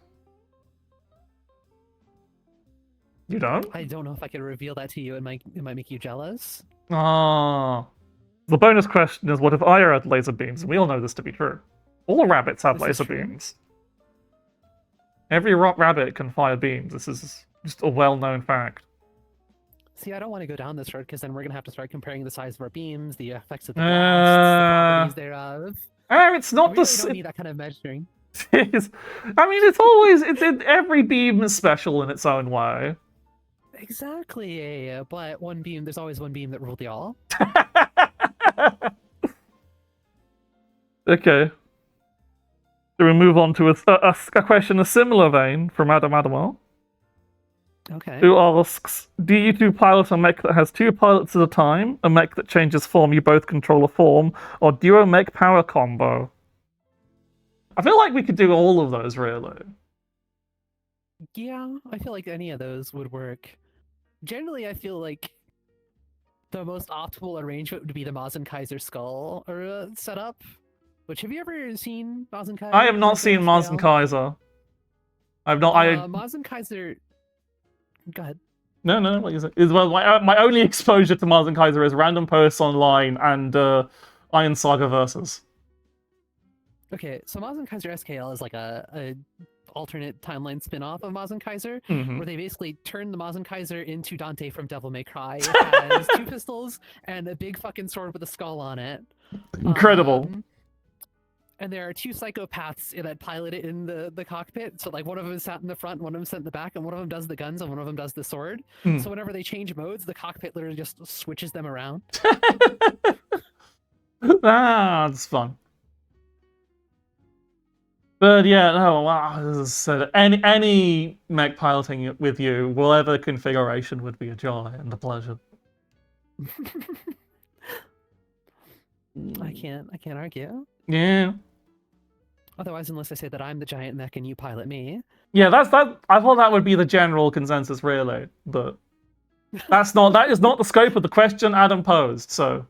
You don't? I don't know if I can reveal that to you. It might make you jealous. Ah. The bonus question is, what if Aya had laser beams? And we all know this to be true. All rabbits have laser beams. Every rabbit can fire beams. This is just a well-known fact. See, I don't want to go down this road because then we're going to have to start comparing the size of our beams, the effects of the blasts, the properties thereof. It's not we really don't need that kind of measuring. I mean, every beam is special in its own way. Exactly, but there's always one beam that ruled the all. Okay. So we move on to a question, a similar vein from Adam Adamo. Okay. Who asks, do you two pilot a mech that has 2 pilots at a time, a mech that changes form, you both control a form, or duo mech power combo? I feel like we could do all of those, really. Yeah, I feel like any of those would work. Generally, I feel like the most optimal arrangement would be the Maz and Kaiser skull setup. Which, have you ever seen Maz and Kaiser? I have not seen Maz and Kaiser. I've not. Maz and Kaiser. Go ahead. No. What is it? Well, my only exposure to Maz and Kaiser is random posts online and Iron Saga versus. Okay, so Maz and Kaiser SKL is like a alternate timeline spin-off of Maz and Kaiser, where they basically turn the Maz and Kaiser into Dante from Devil May Cry. It has 2 pistols and a big fucking sword with a skull on it. Incredible. And there are two psychopaths that pilot it in the cockpit. So like one of them sat in the front, one of them sat in the back, and one of them does the guns, and one of them does the sword. So whenever they change modes, the cockpit literally just switches them around. That's fun. But yeah, no. Wow, any mech piloting with you, whatever configuration, would be a joy and a pleasure. I can't argue. Yeah. Otherwise, unless I say that I'm the giant mech and you pilot me. Yeah, that. I thought that would be the general consensus, really, but that is not the scope of the question Adam posed. So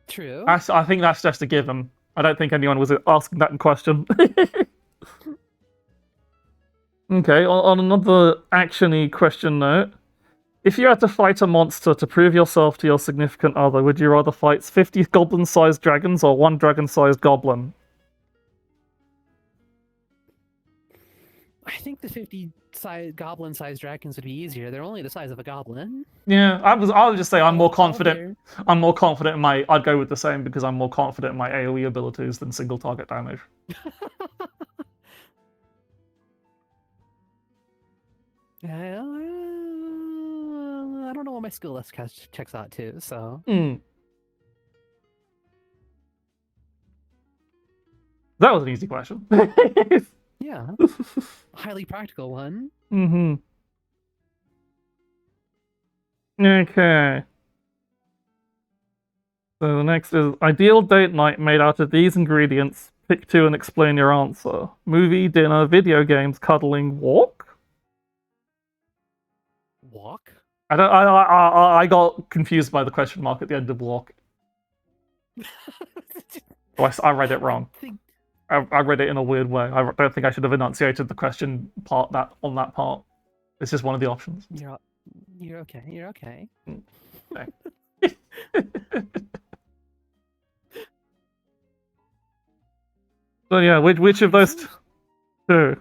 true. I think that's just a given. I don't think anyone was asking that in question. Okay, on another action-y question note, if you had to fight a monster to prove yourself to your significant other, would you rather fight 50 goblin-sized dragons or 1 dragon-sized goblin? I think the 50 goblin-sized dragons would be easier. They're only the size of a goblin. Yeah, I would just say I'm more confident. I'm more confident in my. I'd go with the same because I'm more confident in my AoE abilities than single target damage. I don't know what my skill list checks out to, so. That was an easy question. Yeah. Highly practical one. Okay. So the next is ideal date night made out of these ingredients. Pick 2 and explain your answer. Movie, dinner, video games, cuddling, walk? Walk? I got confused by the question mark at the end of walk. I read it wrong. I read it in a weird way. I don't think I should have enunciated the question part on that part. It's just one of the options. You're okay. You're okay. Okay. So yeah, which of those two?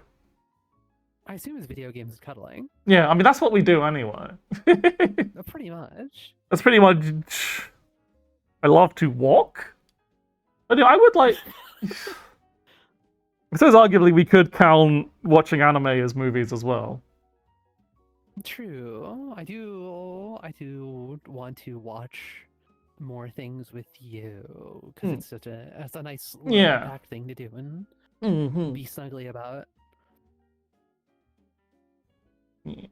I assume it's video games cuddling. Yeah, I mean that's what we do anyway. Pretty much. That's pretty much. I love to walk. But I would like. I suppose arguably we could count watching anime as movies as well. True. I do want to watch more things with you because it's a nice impact thing to do and be snuggly about. Yeah.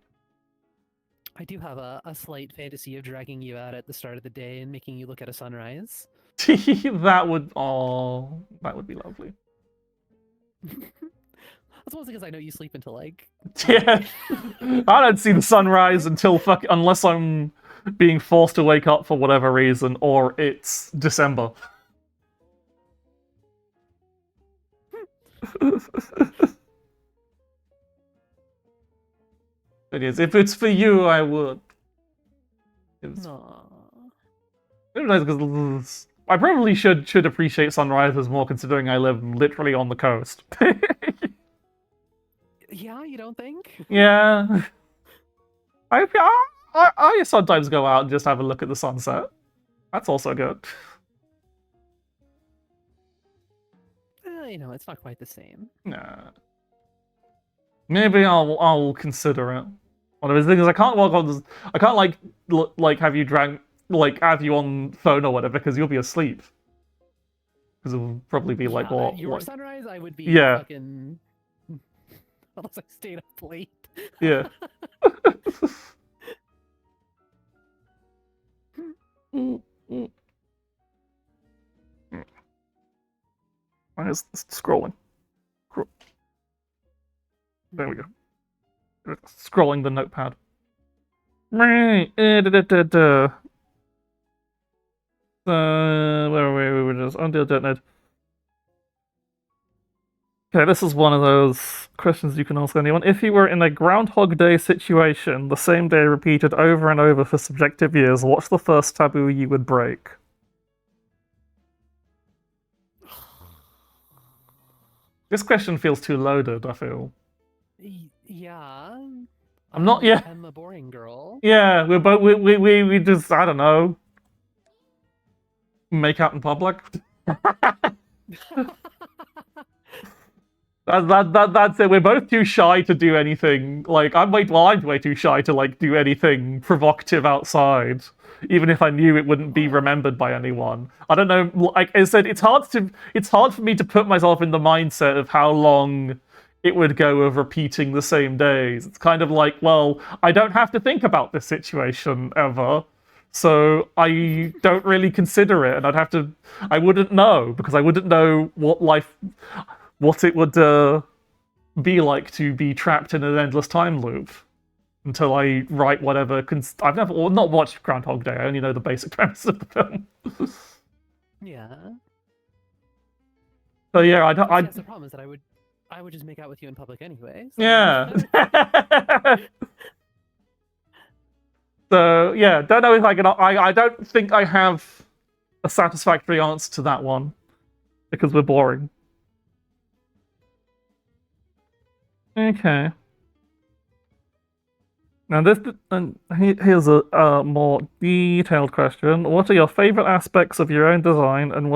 I do have a slight fantasy of dragging you out at the start of the day and making you look at a sunrise. that would be lovely. That's mostly because I know you sleep until like. Yeah, I don't see the sunrise until unless I'm being forced to wake up for whatever reason, or it's December. It is. If it's for you, I would. Because I probably should appreciate sunrises more, considering I live literally on the coast. Yeah, you don't think? Yeah. I sometimes go out and just have a look at the sunset. That's also good. It's not quite the same. Nah. Maybe I'll consider it. One of those things I can't walk on. I can't like have you have you on phone or whatever because you'll be asleep. Because it'll probably be like what? Your sunrise, I would be fucking. Unless I stayed up late. Yeah. It's scrolling. There we go. Scrolling the notepad. Where were we? We were just Undeal Detonate. Okay, this is one of those questions you can ask anyone. If you were in a Groundhog Day situation, the same day repeated over and over for subjective years, what's the first taboo you would break? This question feels too loaded, I feel. Yeah. I'm not. Yeah. I'm a boring girl. Yeah, we're both. We just. I don't know. Make out in public. That's it. We're both too shy to do anything. Like I'm way too shy to like do anything provocative outside. Even if I knew it wouldn't be remembered by anyone. I don't know. Like I said, it's hard for me to put myself in the mindset of how long it would go of repeating the same days. It's kind of like, well, I don't have to think about this situation ever. So I don't really consider it, and I wouldn't know, because I wouldn't know what it would be like to be trapped in an endless time loop until I write whatever. I've not watched Groundhog Day. I only know the basic premise of the film. Yeah. So yeah, That's the problem, is that I would just make out with you in public anyway. So yeah. So yeah, don't know if I can. I don't think I have a satisfactory answer to that one because we're boring. Okay. Now here's a more detailed question. What are your favorite aspects of your own design, and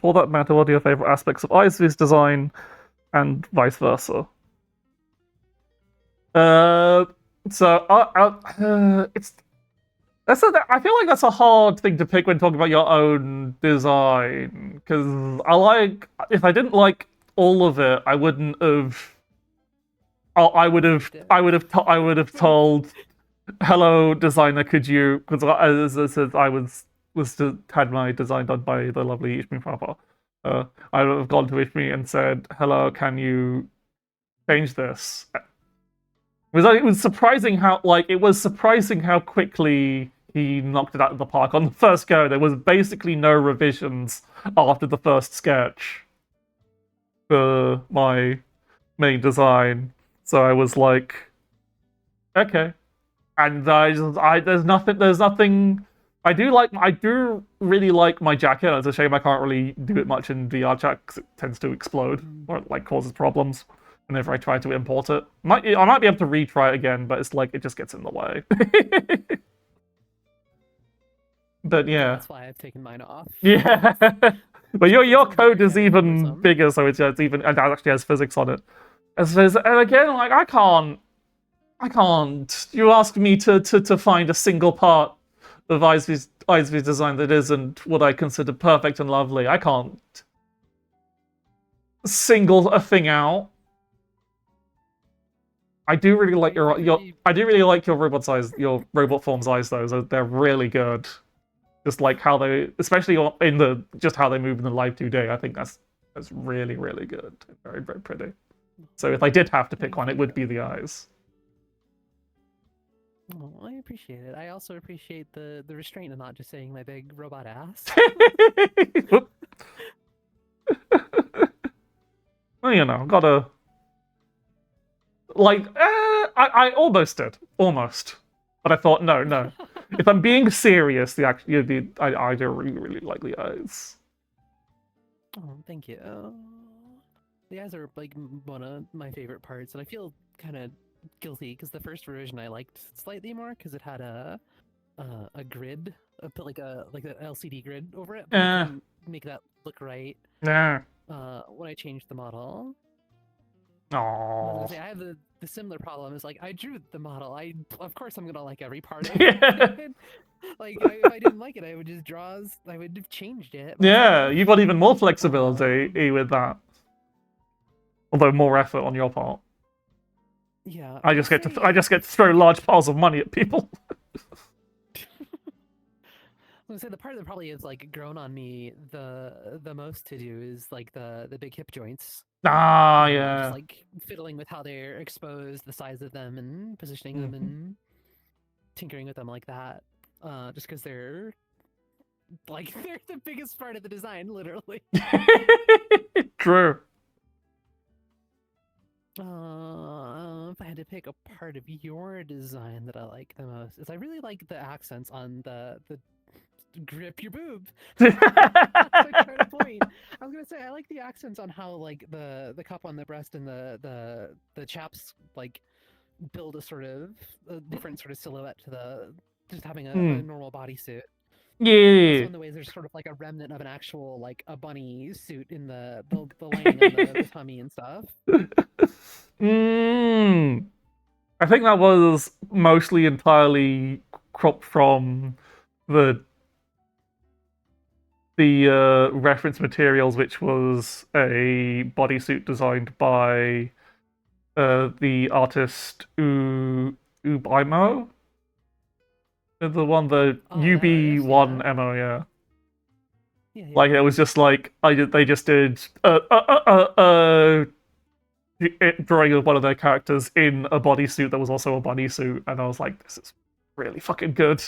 for that matter, what are your favorite aspects of Icevi's design, and vice versa? I feel like that's a hard thing to pick when talking about your own design, because if I didn't like all of it, I wouldn't have. I would have told, "Hello, designer, could you?" Because as I said, had my design done by the lovely Ishmi Papa. I would have gone to Ishmi and said, "Hello, can you change this?" It was surprising how quickly he knocked it out of the park on the first go. There was basically no revisions after the first sketch for my main design. So I was like, okay. And there's nothing. I do really like my jacket. It's a shame I can't really do it much in VR chat because it tends to explode or like causes problems whenever I try to import it. I might be able to retry it again, but it's like it just gets in the way. But yeah, that's why I've taken mine off. Yeah, but your code is even bigger, so it's even, and it actually has physics on it. And again, like I can't. You ask me to find a single part of Icevi's design that isn't what I consider perfect and lovely. I can't single a thing out. I do really like your robot form's eyes though. They're really good. Just like how they, especially just how they move in the live 2D. I think that's really, really good. Very, very pretty. So if I did have to pick one, it would be the eyes. Oh, I appreciate it. I also appreciate the restraint of not just saying my big robot ass. Well, you know, gotta like I almost did, but I thought no. If I'm being serious, I do really like the eyes. Oh, thank you. The eyes are like one of my favorite parts, and I feel kind of guilty because the first version I liked slightly more because it had a grid, like an LCD grid over it. But I couldn't make that look right. Yeah. When I changed the model. Aww. I have the similar problem. Is like I drew the model. Of course I'm gonna like every part of it. Like if I didn't like it, I would just I would have changed it. Yeah, you've got even more flexibility with that. Although more effort on your part. Yeah. I just get to throw large piles of money at people. I was gonna say the part that probably has like grown on me the most to do is like the big hip joints. Yeah. Just like fiddling with how they're exposed, the size of them, and positioning them, and tinkering with them like that. Just because they're the biggest part of the design, literally. True. If I had to pick a part of your design that I like the most, is I really like the accents on the grip your boob. That's a point. I was gonna say I like the accents on how like the cup on the breast and the chaps like build a sort of a different sort of silhouette to just having a normal bodysuit. Yeah. in the ways there's sort of like a remnant of an actual like a bunny suit in the lining and the tummy and stuff. I think that was mostly entirely cropped from the reference materials, which was a bodysuit designed by the artist Ubaimo. The one, the UB1 MO, yeah. Yeah. Like, it was just like, they just did drawing of one of their characters in a bodysuit that was also a bodysuit, and I was like, this is really fucking good.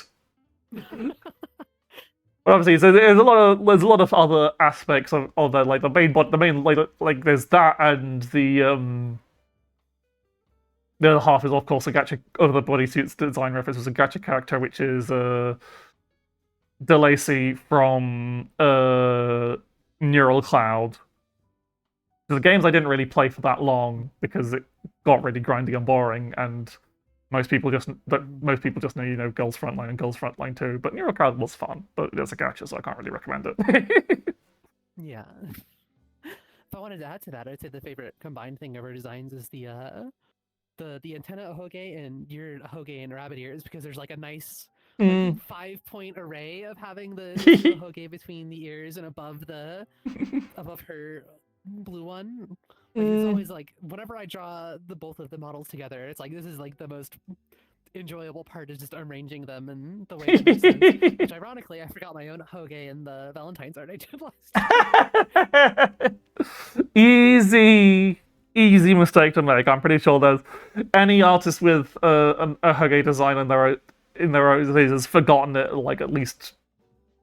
But obviously, so there's a lot of other aspects of that, like the main like there's that, and the other half is of course a gacha of the bodysuit's design reference was a gacha character, which is DeLacy from Neural Cloud. The games I didn't really play for that long because it got really grindy and boring, and most people just know, you know, Girls Frontline and Girls Frontline 2. But Neural Cloud was fun, but it's a gacha, so I can't really recommend it. Yeah. If I wanted to add to that, I'd say the favorite combined thing of our designs is the antenna ahoge and your ahoge and rabbit ears, because there's like a nice like 5-point array of having the ahoge between the ears and above her blue one. Like, it's always like whenever I draw the both of the models together, it's like this is like the most enjoyable part is just arranging them and the way it makes sense. Which ironically, I forgot my own ahoge in the Valentine's art I did last year. Easy mistake to make. I'm pretty sure there's any artist with a ahoge design in their own has forgotten it like at least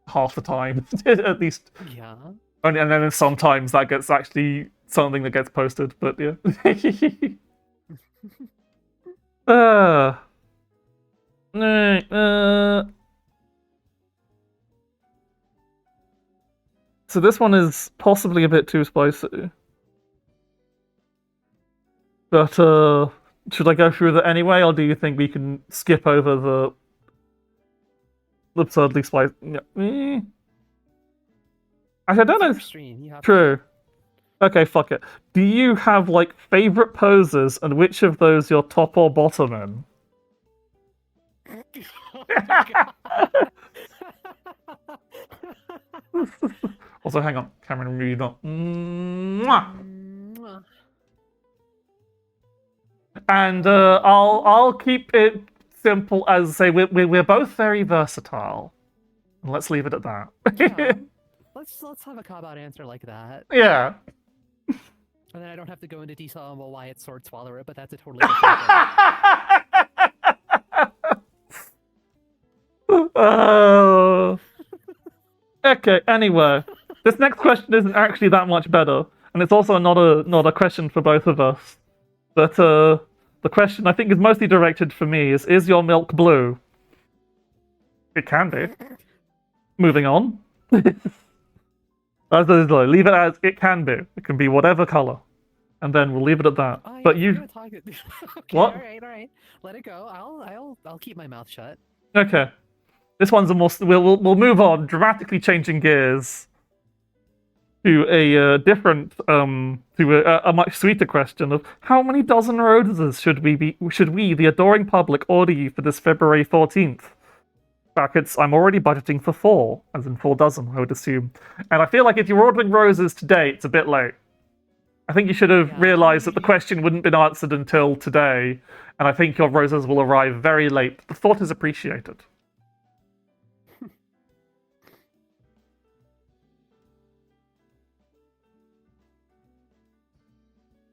half the time, at least. Yeah. And then sometimes that gets actually something that gets posted, but yeah. So this one is possibly a bit too spicy. But should I go through that anyway, or do you think we can skip over the absurdly spicy? Yeah. Actually, I don't know. True. Okay, fuck it. Do you have like favorite poses, and which of those you're top or bottom in? Also, hang on, Cameron, really not. And I'll keep it simple as say we're both very versatile. And let's leave it at that. Yeah. Let's have a cop-out answer like that. Yeah. And then I don't have to go into detail on why it's Sword Swallower, but that's a totally different thing. Okay, anyway. This next question isn't actually that much better. And it's also not a question for both of us. But the question I think is mostly directed for me is your milk blue? It can be. Moving on. Leave it as it can be. It can be whatever color, and then we'll leave it at that. Oh, yeah, but you, okay, what? All right. Let it go. I'll keep my mouth shut. Okay. This one's a more. We'll move on, dramatically changing gears to a different, to a much sweeter question of how many dozen roses should we, the adoring public, order you for this February 14th? Brackets, I'm already budgeting for 4, as in 4 dozen, I would assume. And I feel like if you're ordering roses today, it's a bit late. I think you should have realized that the question wouldn't have been answered until today, and I think your roses will arrive very late. The thought is appreciated.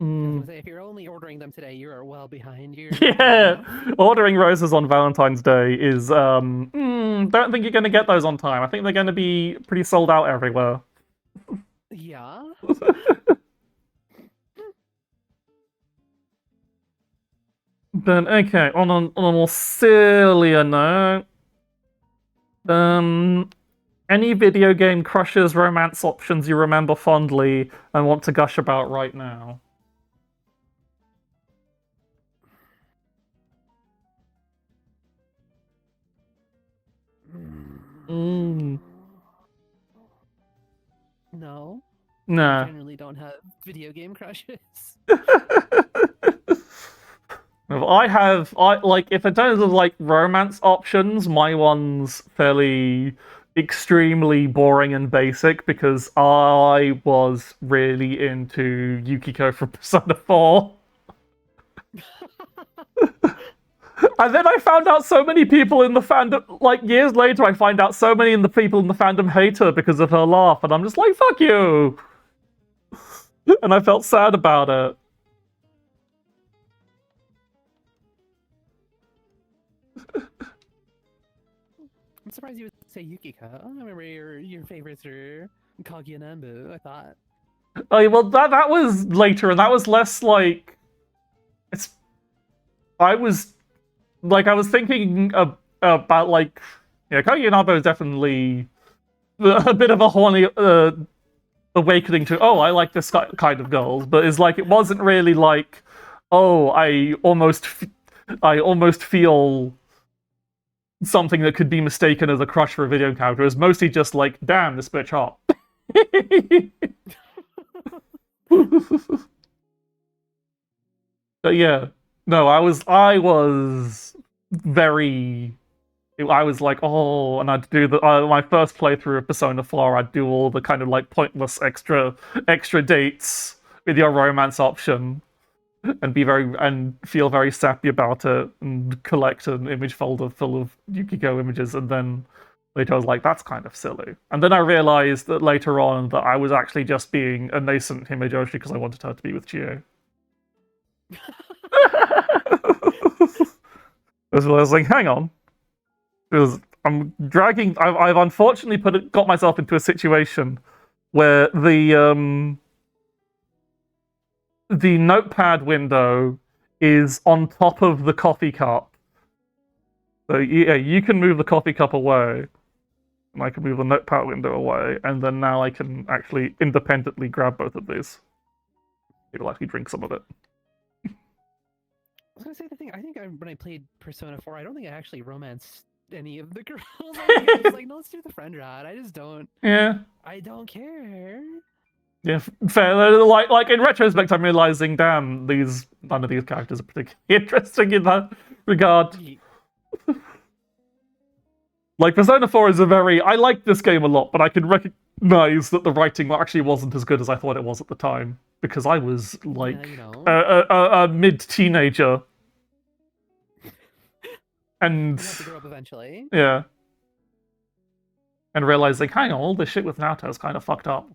If you're only ordering them today, you are well behind. Ordering roses on Valentine's Day is don't think you're going to get those on time. I think they're going to be pretty sold out everywhere. Yeah. Then okay, on a more sillier note, any video game crushes, romance options you remember fondly and want to gush about right now? now. Nah. I generally don't have video game crushes. If in terms of like romance options, my one's fairly extremely boring and basic because I was really into Yukiko from Persona 4. And then I found out so many people in the fandom, like years later, I find out so many in the people in the fandom hate her because of her laugh, and I'm just like, fuck you! And I felt sad about it. I'm surprised you would say Yukiko. I remember your favorites are Kagi and Ambu, I thought. Oh, well, that was later, and that was less like... I was thinking about, like... Yeah, Kagi and Ambu is definitely a bit of a horny awakening to, oh, I like this kind of girls, but it's like, it wasn't really like, oh, I almost feel something that could be mistaken as a crush for a video character. It was mostly just like, damn, this bitch hot. But yeah, no, I was like, oh, and I'd do my first playthrough of Persona 4, I'd do all the kind of like pointless extra dates with your romance option, and feel very sappy about it, and collect an image folder full of Yukiko images, and then later I was like, that's kind of silly. And then I realized that later on that I was actually just being a nascent Himejoshi because I wanted her to be with Chio. I was like, hang on. Because I've unfortunately got myself into a situation where the notepad window is on top of the coffee cup. So yeah, you can move the coffee cup away, and I can move the notepad window away, and then now I can actually independently grab both of these. Maybe I'll actually drink some of it. I was gonna say the thing. I think when I played Persona 4, I don't think I actually romanced any of the girls. I was like, no, let's do the friend route. I just don't. Yeah. I don't care. Yeah, fair. Like in retrospect, I'm realizing, damn, none of these characters are particularly interesting in that regard. Like, Persona 4 is I like this game a lot, but I can recognize that the writing actually wasn't as good as I thought it was at the time, because I was like a mid-teenager. And you have to grow up eventually. Yeah. And realizing, hang on, all this shit with Naoto is kind of fucked up.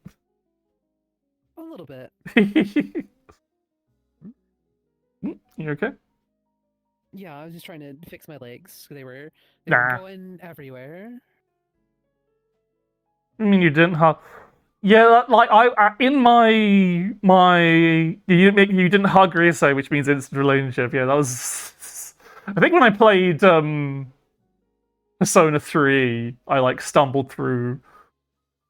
A little bit. You okay? Yeah, I was just trying to fix my legs. They were going everywhere. I mean, you didn't have... Yeah, like, in my... You didn't hug Rise, which means instant relationship. Yeah, that was... I think when I played Persona 3, I, like, stumbled through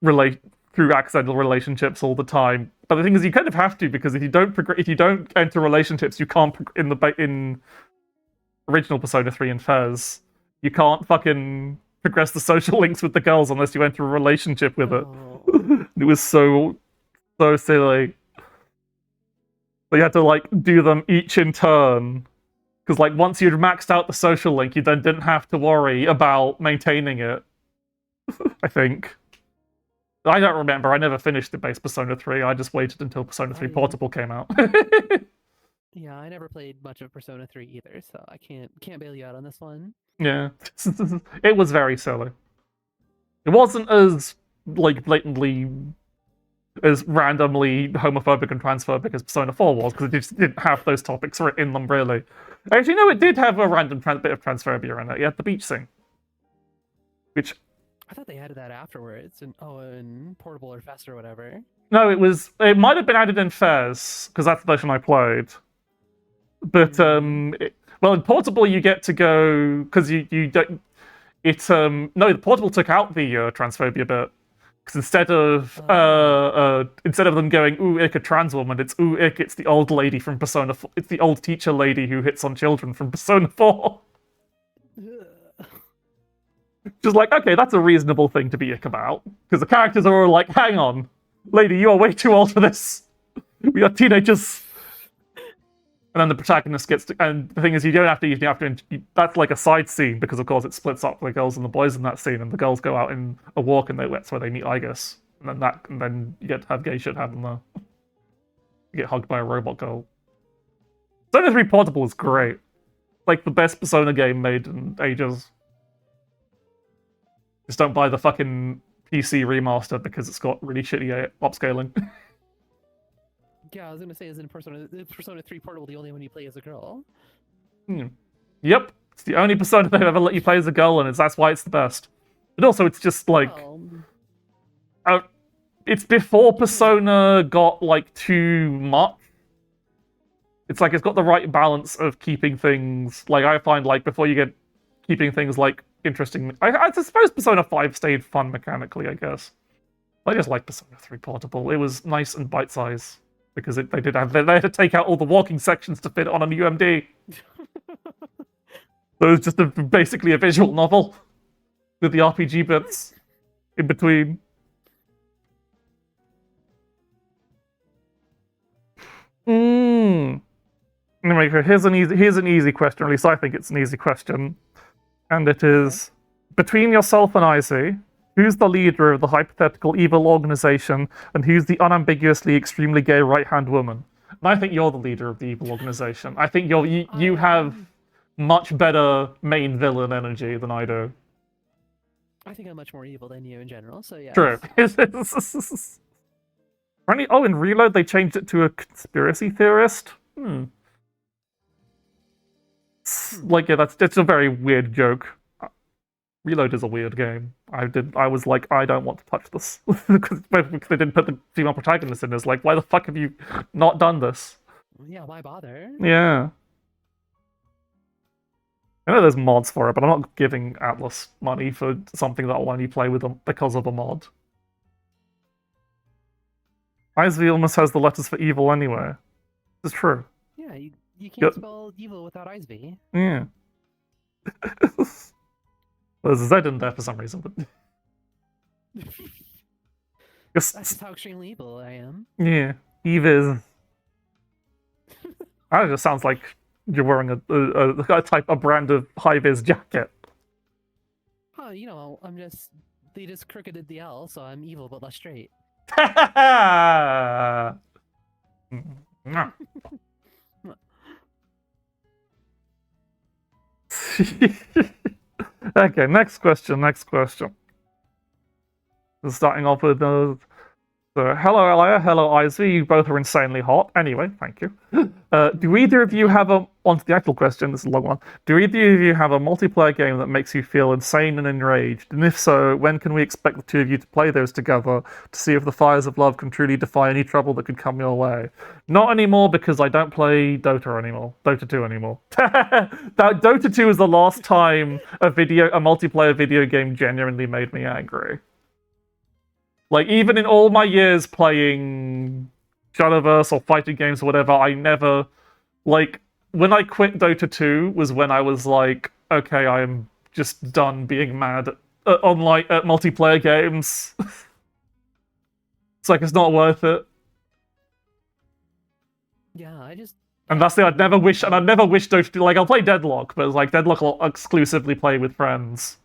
accidental relationships all the time. But the thing is, you kind of have to, because if you don't enter relationships, you can't in original Persona 3 and Fez, you can't fucking progress the social links with the girls unless you enter a relationship with it. It was so silly. So you had to like do them each in turn. Because like once you'd maxed out the social link, you then didn't have to worry about maintaining it. I think. I don't remember. I never finished the base Persona 3. I just waited until Persona 3 Portable came out. Yeah, I never played much of Persona 3 either, so I can't bail you out on this one. Yeah. It was very silly. It wasn't as like blatantly as randomly homophobic and transphobic as Persona 4 was, because it just didn't have those topics in them, really. Actually, no, it did have a random bit of transphobia in it. You had the beach scene. Which... I thought they added that afterwards, in Portable or Fest or whatever. No, it might have been added in Fez, because that's the version I played. But, well, in Portable you get to go, because you don't... no, the Portable took out the transphobia bit. Because instead of them going, ooh, ick, a trans woman, it's, ooh, ick, it's the old lady from Persona 4. It's the old teacher lady who hits on children from Persona 4. Just like, okay, that's a reasonable thing to be ick about. Because the characters are all like, hang on, Lady, you are way too old for this. We are teenagers. And then the protagonist gets to, and the thing is, you don't have to, that's like a side scene, because of course it splits up the girls and the boys in that scene, and the girls go out in a walk, and that's where they meet Igus. And then you get to have gay shit happen there. You get hugged by a robot girl. Persona 3 Portable is great. Like the best Persona game made in ages. Just don't buy the fucking PC remaster because it's got really shitty upscaling. Yeah, I was gonna say, isn't Persona 3 Portable the only one you play as a girl? Yep, it's the only Persona they've ever let you play as a girl, and that's why it's the best. But also, it's just like, it's before Persona got like too much. It's like it's got the right balance of keeping things like I find like before you get keeping things like interesting. I suppose Persona 5 stayed fun mechanically. I guess I just like Persona 3 Portable. It was nice and bite size. Because they had to take out all the walking sections to fit on an UMD. So it was just basically a visual novel with the RPG bits in between. Anyway, here's an easy question. At least I think it's an easy question, and it is between yourself and Izzy. Who's the leader of the hypothetical evil organization, and who's the unambiguously extremely gay right-hand woman? And I think you're the leader of the evil organization. I think you have much better main villain energy than I do. I think I'm much more evil than you in general, so yeah. True. Oh, in Reload they changed it to a conspiracy theorist? Like, yeah, it's a very weird joke. Reload is a weird game. I was like, I don't want to touch this. because they didn't put the female protagonist in. It's like, why the fuck have you not done this? Yeah, why bother? Yeah. I know there's mods for it, but I'm not giving Atlas money for something that I'll only play with them because of a mod. Izzy almost has the letters for evil anyway. It's true. Yeah, you can't spell evil without Izzy. Yeah. There's a Z in there for some reason, but... That's just how extremely evil I am. Yeah, Eve is... That just sounds like you're wearing a brand of high-vis jacket. Oh, you know, they just crookeded the L, so I'm evil but less straight. Okay, next question. Starting off with so, hello Elia, hello Izzy, you both are insanely hot. Anyway, thank you. Do either of you have onto the actual question, this is a long one. Do either of you have a multiplayer game that makes you feel insane and enraged? And if so, when can we expect the two of you to play those together to see if the fires of love can truly defy any trouble that could come your way? Not anymore, because I don't play Dota 2 anymore. Dota 2 is the last time a multiplayer video game genuinely made me angry. Like, even in all my years playing Shadowverse or fighting games or whatever, I never... Like, when I quit Dota 2 was when I was like, okay, I am just done being mad at multiplayer games. It's like, it's not worth it. Yeah, And that's the I'd never wish Dota 2... Like, I'll play Deadlock, but it's like, Deadlock I'll exclusively play with friends.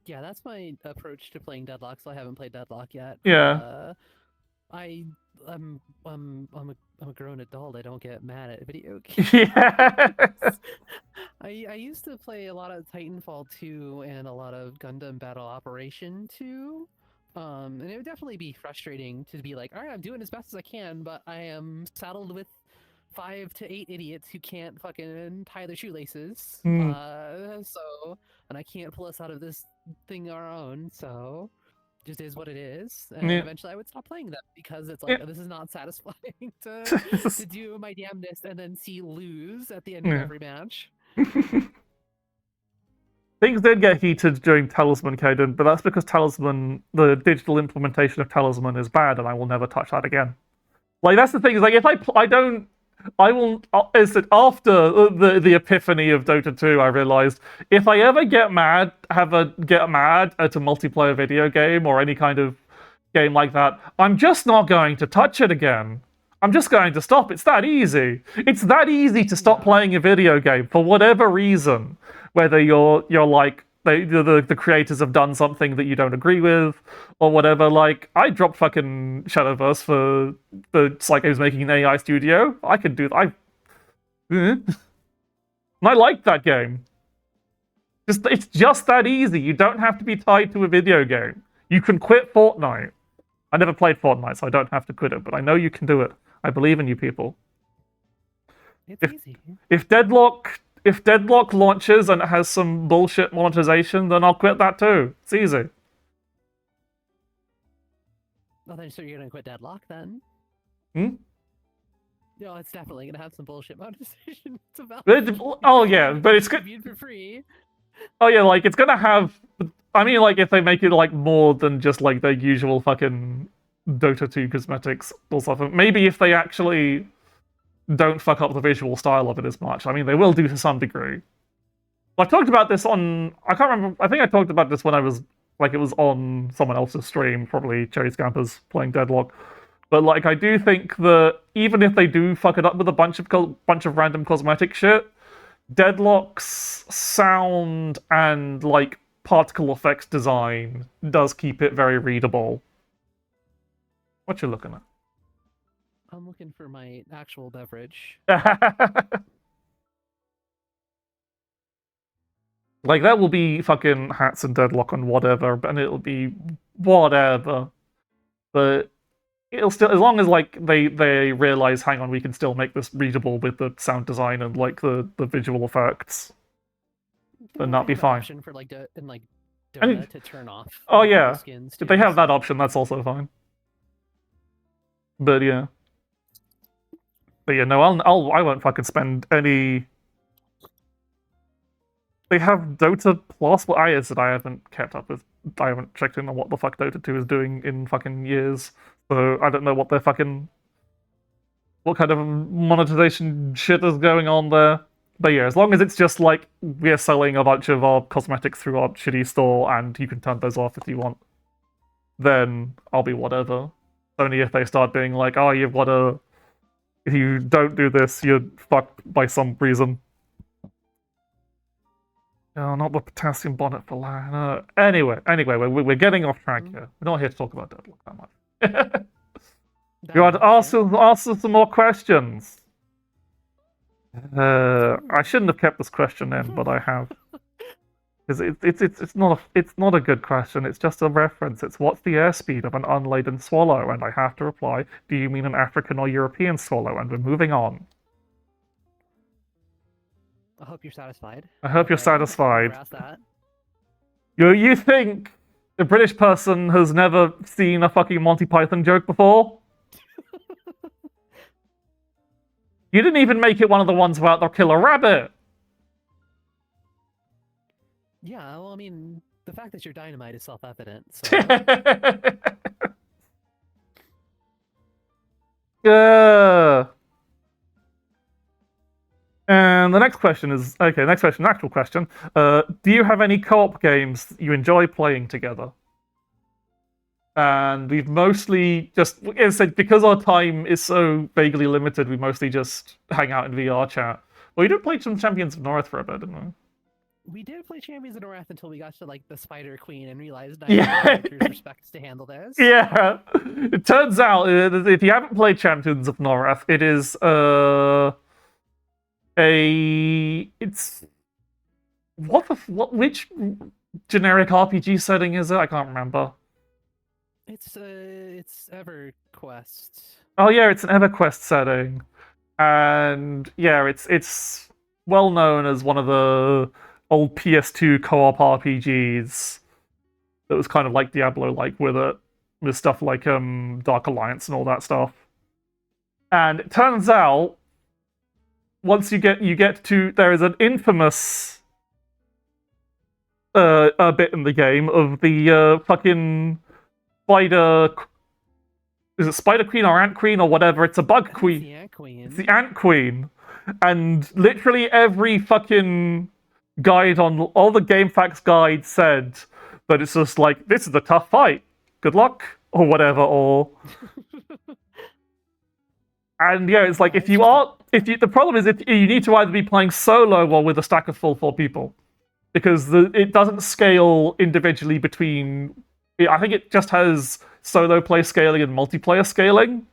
Yeah, that's my approach to playing Deadlock, so I haven't played Deadlock yet. Yeah. I'm a grown adult. I don't get mad at video games. Yes. I used to play a lot of Titanfall 2 and a lot of Gundam Battle Operation 2. And it would definitely be frustrating to be like, all right, I'm doing as best as I can, but I am saddled with 5 to 8 idiots who can't fucking tie their shoelaces. And I can't pull us out of this thing our own, so just is what it is. And eventually I would stop playing them because it's like, this is not satisfying to do my damnedest and then see lose at the end of every match. Things did get heated during Talisman, Caden, but that's because Talisman, the digital implementation of Talisman is bad, and I will never touch that again. Like, that's the thing, is like, if I will. After the epiphany of Dota 2, I realized if I ever get mad at a multiplayer video game or any kind of game like that, I'm just not going to touch it again. I'm just going to stop. It's that easy. It's that easy to stop playing a video game for whatever reason. Whether you're like the creators have done something that you don't agree with, or whatever. Like I dropped fucking Shadowverse for Psycho's making an AI studio. I could do that. And I liked that game. It's just that easy. You don't have to be tied to a video game. You can quit Fortnite. I never played Fortnite, so I don't have to quit it, but I know you can do it. I believe in you people. It's easy. If Deadlock launches and it has some bullshit monetization, then I'll quit that too. It's easy. Well, then, so you're gonna quit Deadlock then? No, it's definitely gonna have some bullshit monetization. It's about. Oh yeah, but it's good for free. Oh yeah, like it's gonna have. I mean, like if they make it like more than just like their usual fucking Dota 2 cosmetics or something. Maybe if they actually don't fuck up the visual style of it as much. I mean, they will do to some degree. I talked about this on. I can't remember. I think I talked about this when I was like it was on someone else's stream, probably Cherry Scampers playing Deadlock. But like, I do think that even if they do fuck it up with a bunch of random cosmetic shit, Deadlock's sound and like particle effects design does keep it very readable. What you looking at? I'm looking for my actual beverage. Like that will be fucking hats and Deadlock and whatever, and it'll be whatever. But it'll still, as long as like they realize, hang on, we can still make this readable with the sound design and like the visual effects, then that'll be fine. Option for like Dota to turn off. Oh yeah, if they have that option, that's also fine. But yeah, no, I won't fucking spend any. They have Dota Plus. Well, I haven't kept up with. I haven't checked in on what the fuck Dota 2 is doing in fucking years. So I don't know what kind of monetization shit is going on there. But yeah, as long as it's just like we're selling a bunch of our cosmetics through our shitty store and you can turn those off if you want, then I'll be whatever. Only if they start being like, oh, if you don't do this, you're fucked by some reason. No, not the potassium bonnet for Lana. Anyway, we're getting off track here. We're not here to talk about Deadlock that much. You want to ask us some more questions? I shouldn't have kept this question in, but I have. Because it's not a good question. It's just a reference. It's what's the airspeed of an unladen swallow? And I have to reply, do you mean an African or European swallow? And we're moving on. I hope you're satisfied. I hope you're satisfied. You think a British person has never seen a fucking Monty Python joke before? You didn't even make it one of the ones about the killer rabbit. Yeah, well, I mean, the fact that you're dynamite is self-evident. So. And the next question is actual question. Do you have any co-op games you enjoy playing together? And we've mostly just, as I said, because our time is so vaguely limited, we mostly just hang out in VR chat. Well, we did play some Champions of North for a bit, didn't we? We did play Champions of North until we got to like the Spider Queen and realized that respects to handle this. Yeah, it turns out if you haven't played Champions of North, it is which generic RPG setting is it? I can't remember. It's EverQuest. Oh yeah, it's an EverQuest setting, and yeah, it's well known as one of the old PS2 co-op RPGs that was kind of like Diablo-like with stuff like Dark Alliance and all that stuff. And it turns out, once you get to, there is an infamous a bit in the game of the fucking spider. Is it Spider Queen or Ant Queen or whatever? It's a bug queen. It's the Ant Queen. It's the Ant Queen, and literally every fucking guide on all the GameFAQs guides said that it's just like, this is a tough fight. Good luck. or whatever, or and yeah, it's like if you the problem is if you need to either be playing solo or with a stack of full 4 people, because it doesn't scale individually between. I think it just has solo play scaling and multiplayer scaling.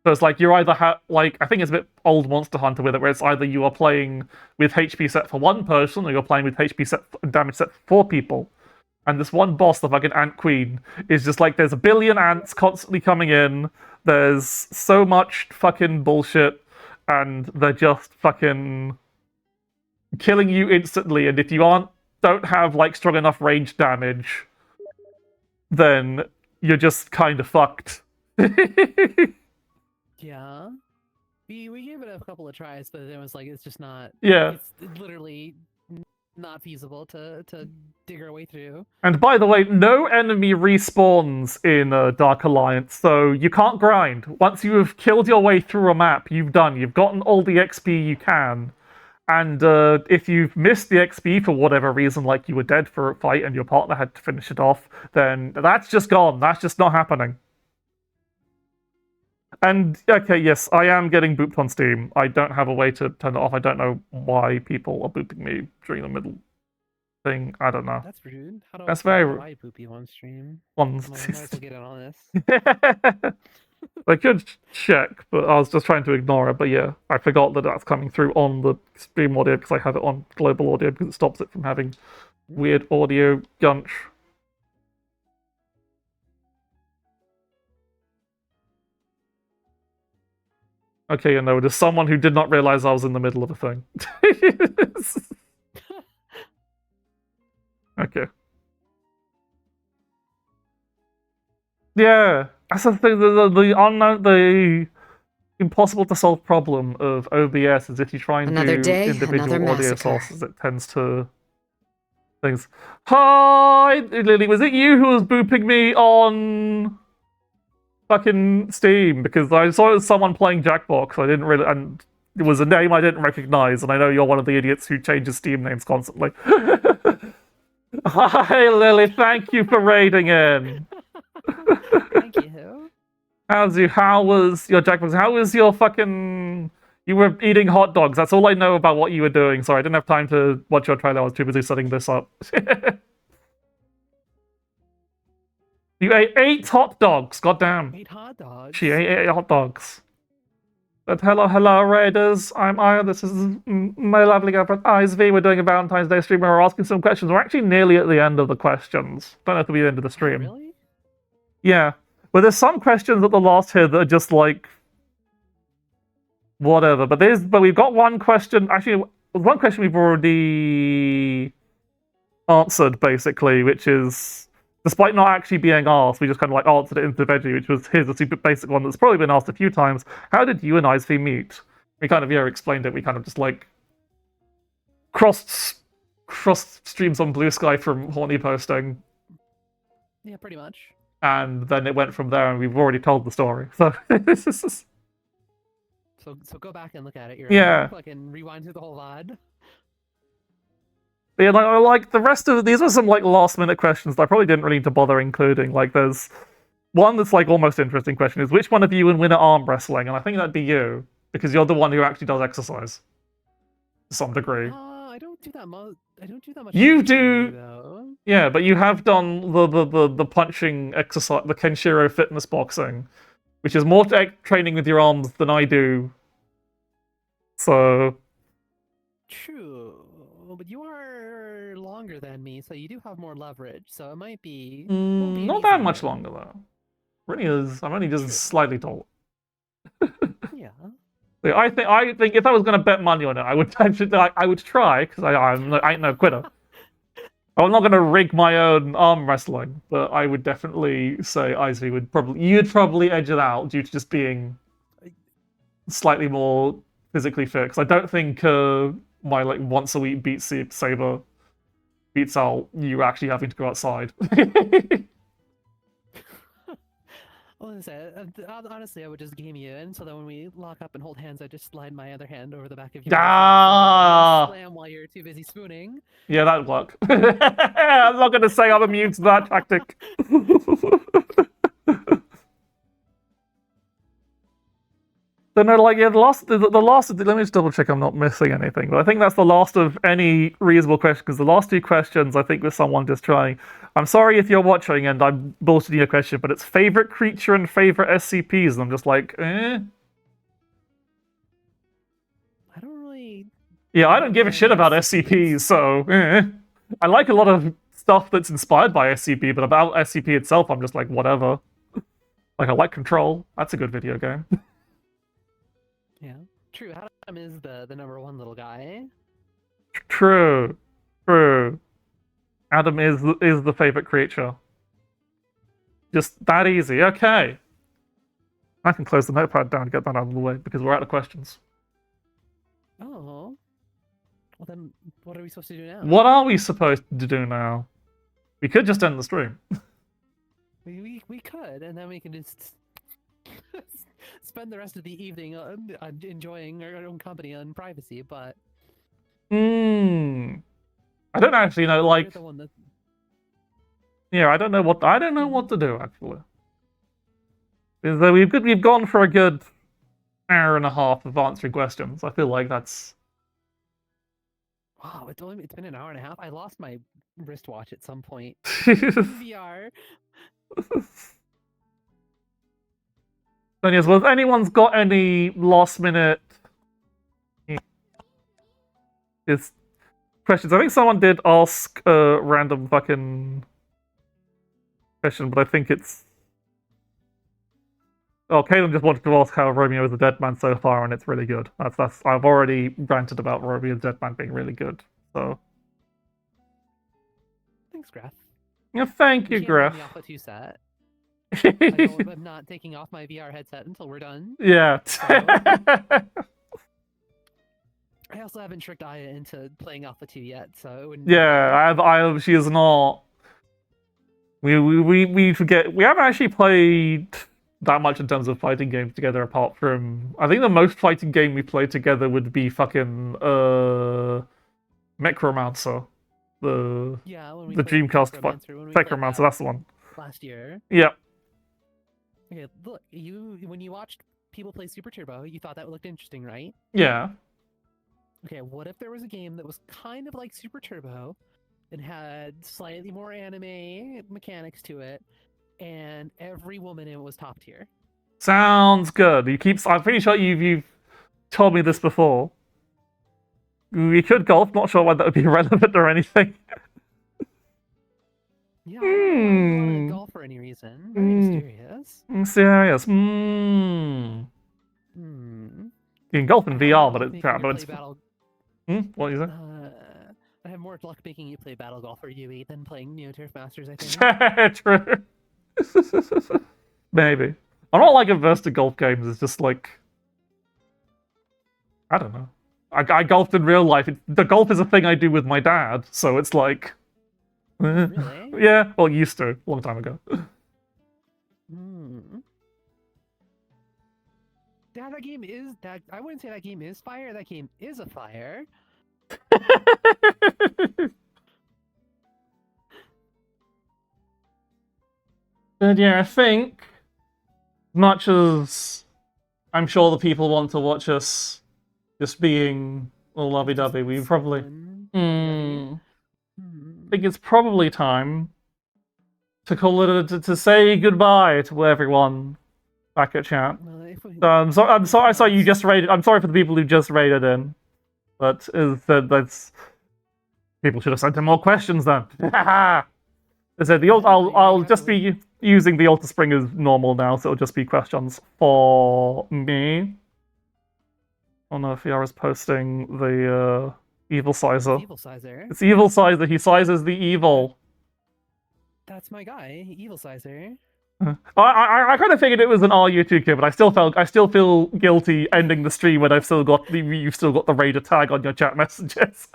So it's like you're either I think it's a bit old Monster Hunter with it, where it's either you are playing with HP set for one person, or you're playing with HP set damage set for 4 people. And this one boss, the fucking Ant Queen, is just like there's a billion ants constantly coming in. There's so much fucking bullshit, and they're just fucking killing you instantly. And if you don't have like strong enough range damage, then you're just kind of fucked. Yeah, we gave it a couple of tries, but it was like it's just not. Yeah, it's literally not feasible to dig our way through. And by the way, no enemy respawns in Dark Alliance, so you can't grind. Once you have killed your way through a map, you've done. You've gotten all the XP you can. And if you've missed the XP for whatever reason, like you were dead for a fight and your partner had to finish it off, then that's just gone. That's just not happening. And, okay, yes, I am getting booped on Steam. I don't have a way to turn it off. I don't know why people are booping me during the middle thing. I don't know. That's rude. That's very rude. Why boop you on stream? On might as well get in on this. I could check, but I was just trying to ignore it. But yeah, I forgot that that's coming through on the stream audio because I have it on global audio because it stops it from having weird audio gunch. Okay, you know, there's someone who did not realize I was in the middle of a thing. Okay. Yeah, that's the thing. The unknown, the impossible to solve problem of OBS is if you try and do individual audio sources, it tends to things. Hi, Lily. Was it you who was booping me on fucking Steam? Because I saw it was someone playing Jackbox. I didn't really, and it was a name I didn't recognize. And I know you're one of the idiots who changes Steam names constantly. Hi, Lily. Thank you for raiding in. Thank you. How was your Jackbox? How was your fucking... You were eating hot dogs. That's all I know about what you were doing. Sorry, I didn't have time to watch your trailer. I was too busy setting this up. You ate 8 hot dogs. Goddamn. 8 hot dogs? She ate 8 hot dogs. But hello, Raiders. I'm Aya. This is my lovely girlfriend, ISV. We're doing a Valentine's Day stream where we're asking some questions. We're actually nearly at the end of the questions. Don't have to be the end of the stream. Really? Yeah. But there's some questions at the last here that are just like... whatever. But we've got one question... Actually, one question we've already answered, basically, which is... Despite not actually being asked, we just kind of like answered it individually, which was here's a super basic one that's probably been asked a few times. How did you and ISV meet? We kind of explained it. We kind of just like crossed streams on Blue Sky from horny posting. Yeah, pretty much. And then it went from there, and we've already told the story. So So go back and look at it. Yeah. Fucking rewind through the whole VOD. Yeah, like the rest of these were some like last minute questions that I probably didn't really need to bother including. Like there's one that's like almost interesting question is which one of you would win at arm wrestling? And I think that'd be you, because you're the one who actually does exercise to some degree. I don't do that much. I don't do that much. You do, though. Yeah, but you have done the punching exercise, the Kenshiro fitness boxing, which is more training with your arms than I do. So true. But you are longer than me, so you do have more leverage. So it might be not that much longer though. Really is. I'm only just slightly taller. Yeah. I think if I was going to bet money on it, I would try because I ain't no quitter. I'm not going to rig my own arm wrestling, but I would definitely say Izzy you'd probably edge it out due to just being slightly more physically fit. Because I don't think my like once a week Beat Saber beats out you actually having to go outside. Well, honestly, I would just game you in, so that when we lock up and hold hands, I just slide my other hand over the back of your slam while you're too busy spooning. Yeah, that'd work. I'm not going to say I'm immune to that tactic. So no, like, yeah, the last, let me just double check I'm not missing anything, but I think that's the last of any reasonable question, because the last two questions, I think, was someone just trying, I'm sorry if you're watching and I'm bullshitting your question, but it's favorite creature and favorite SCPs, and I'm just like, eh? I don't really... Yeah, I don't give a shit about SCPs, so, eh. I like a lot of stuff that's inspired by SCP, but about SCP itself, I'm just like, whatever. Like, I like Control. That's a good video game. Yeah, true. Adam is the number one little guy. True. Adam is the favorite creature. Just that easy. Okay. I can close the notepad down to get that out of the way, because we're out of questions. Oh. Well then, what are we supposed to do now? What are we supposed to do now? We could just end the stream. We could, and then we can just spend the rest of the evening enjoying our own company and privacy, but... I don't actually know, like... Yeah, I don't know what to do, actually. We've gone for a good hour and a half of answering questions. I feel like that's... Wow, it's been an hour and a half. I lost my wristwatch at some point. VR. Then yes, well, if anyone's got any last minute questions, I think someone did ask a random fucking question, but I think it's... Oh, Caleb just wanted to ask how Romeo is a dead man so far, and it's really good. That's I've already ranted about Romeo's dead man being really good, so... Thanks, Graf. Yeah, thank you, Graf. I'm not taking off my VR headset until we're done. Yeah. So... I also haven't tricked Aya into playing Alpha 2 yet, so it wouldn't... Yeah, she is not... We forget... We haven't actually played that much in terms of fighting games together, apart from... I think the most fighting game we played together would be fucking... Necromancer. The Dreamcast Necromancer, that's the one. Last year. Yep. Okay, look, when you watched people play Super Turbo, you thought that looked interesting, right? Yeah. Okay, what if there was a game that was kind of like Super Turbo and had slightly more anime mechanics to it, and every woman in it was top tier? Sounds good. I'm pretty sure you've told me this before. We could golf, not sure why that would be relevant or anything. Yeah, I don't want to golf for any reason. Very mysterious. Serious. You can golf in VR, but it's... What is it? I have more luck making you play Battle Golf or UE than playing Neo Turf Masters, I think. True. Maybe. I'm not like averse to golf games, it's just like... I don't know. I golfed in real life. The golf is a thing I do with my dad, so it's like... Really? Yeah, well, used to, a long time ago. Dad, that game is... I wouldn't say that game is fire, that game is a fire. But yeah, I think, much as I'm sure the people want to watch us just being all lovey-dovey, we probably... I think it's probably time to call it to say goodbye to everyone back at chat. I'm sorry you just raided. I'm sorry for the people who just raided in, but that's people should have sent in more questions then. I said I'll just be using the Altar Spring as normal now, so it'll just be questions for me. I don't know if Yara's posting the Evil Sizer. Evil Sizer. It's Evil Sizer. He sizes the evil. That's my guy, Evil Sizer. I kind of figured it was an RU2 kid, but I still feel guilty ending the stream when you've still got the Raider tag on your chat messages.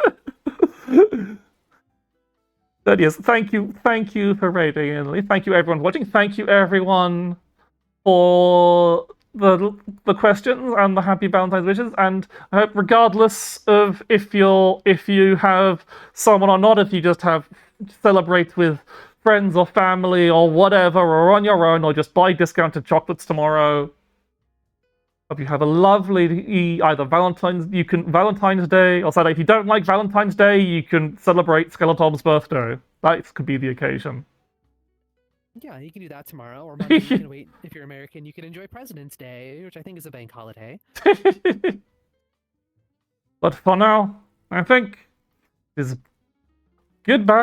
But yes, thank you for raiding, Emily. Thank you everyone for watching. Thank you everyone for the questions and the happy Valentine's wishes, and I hope regardless of if you have someone or not, if you just have celebrate with friends or family or whatever, or on your own, or just buy discounted chocolates tomorrow. Hope you have a lovely either Valentine's Day or Saturday. If you don't like Valentine's Day, you can celebrate Skeletor's birthday. That could be the occasion. Yeah, you can do that tomorrow, or Monday. You can wait. If you're American, you can enjoy President's Day, which I think is a bank holiday. But for now, I think is goodbye.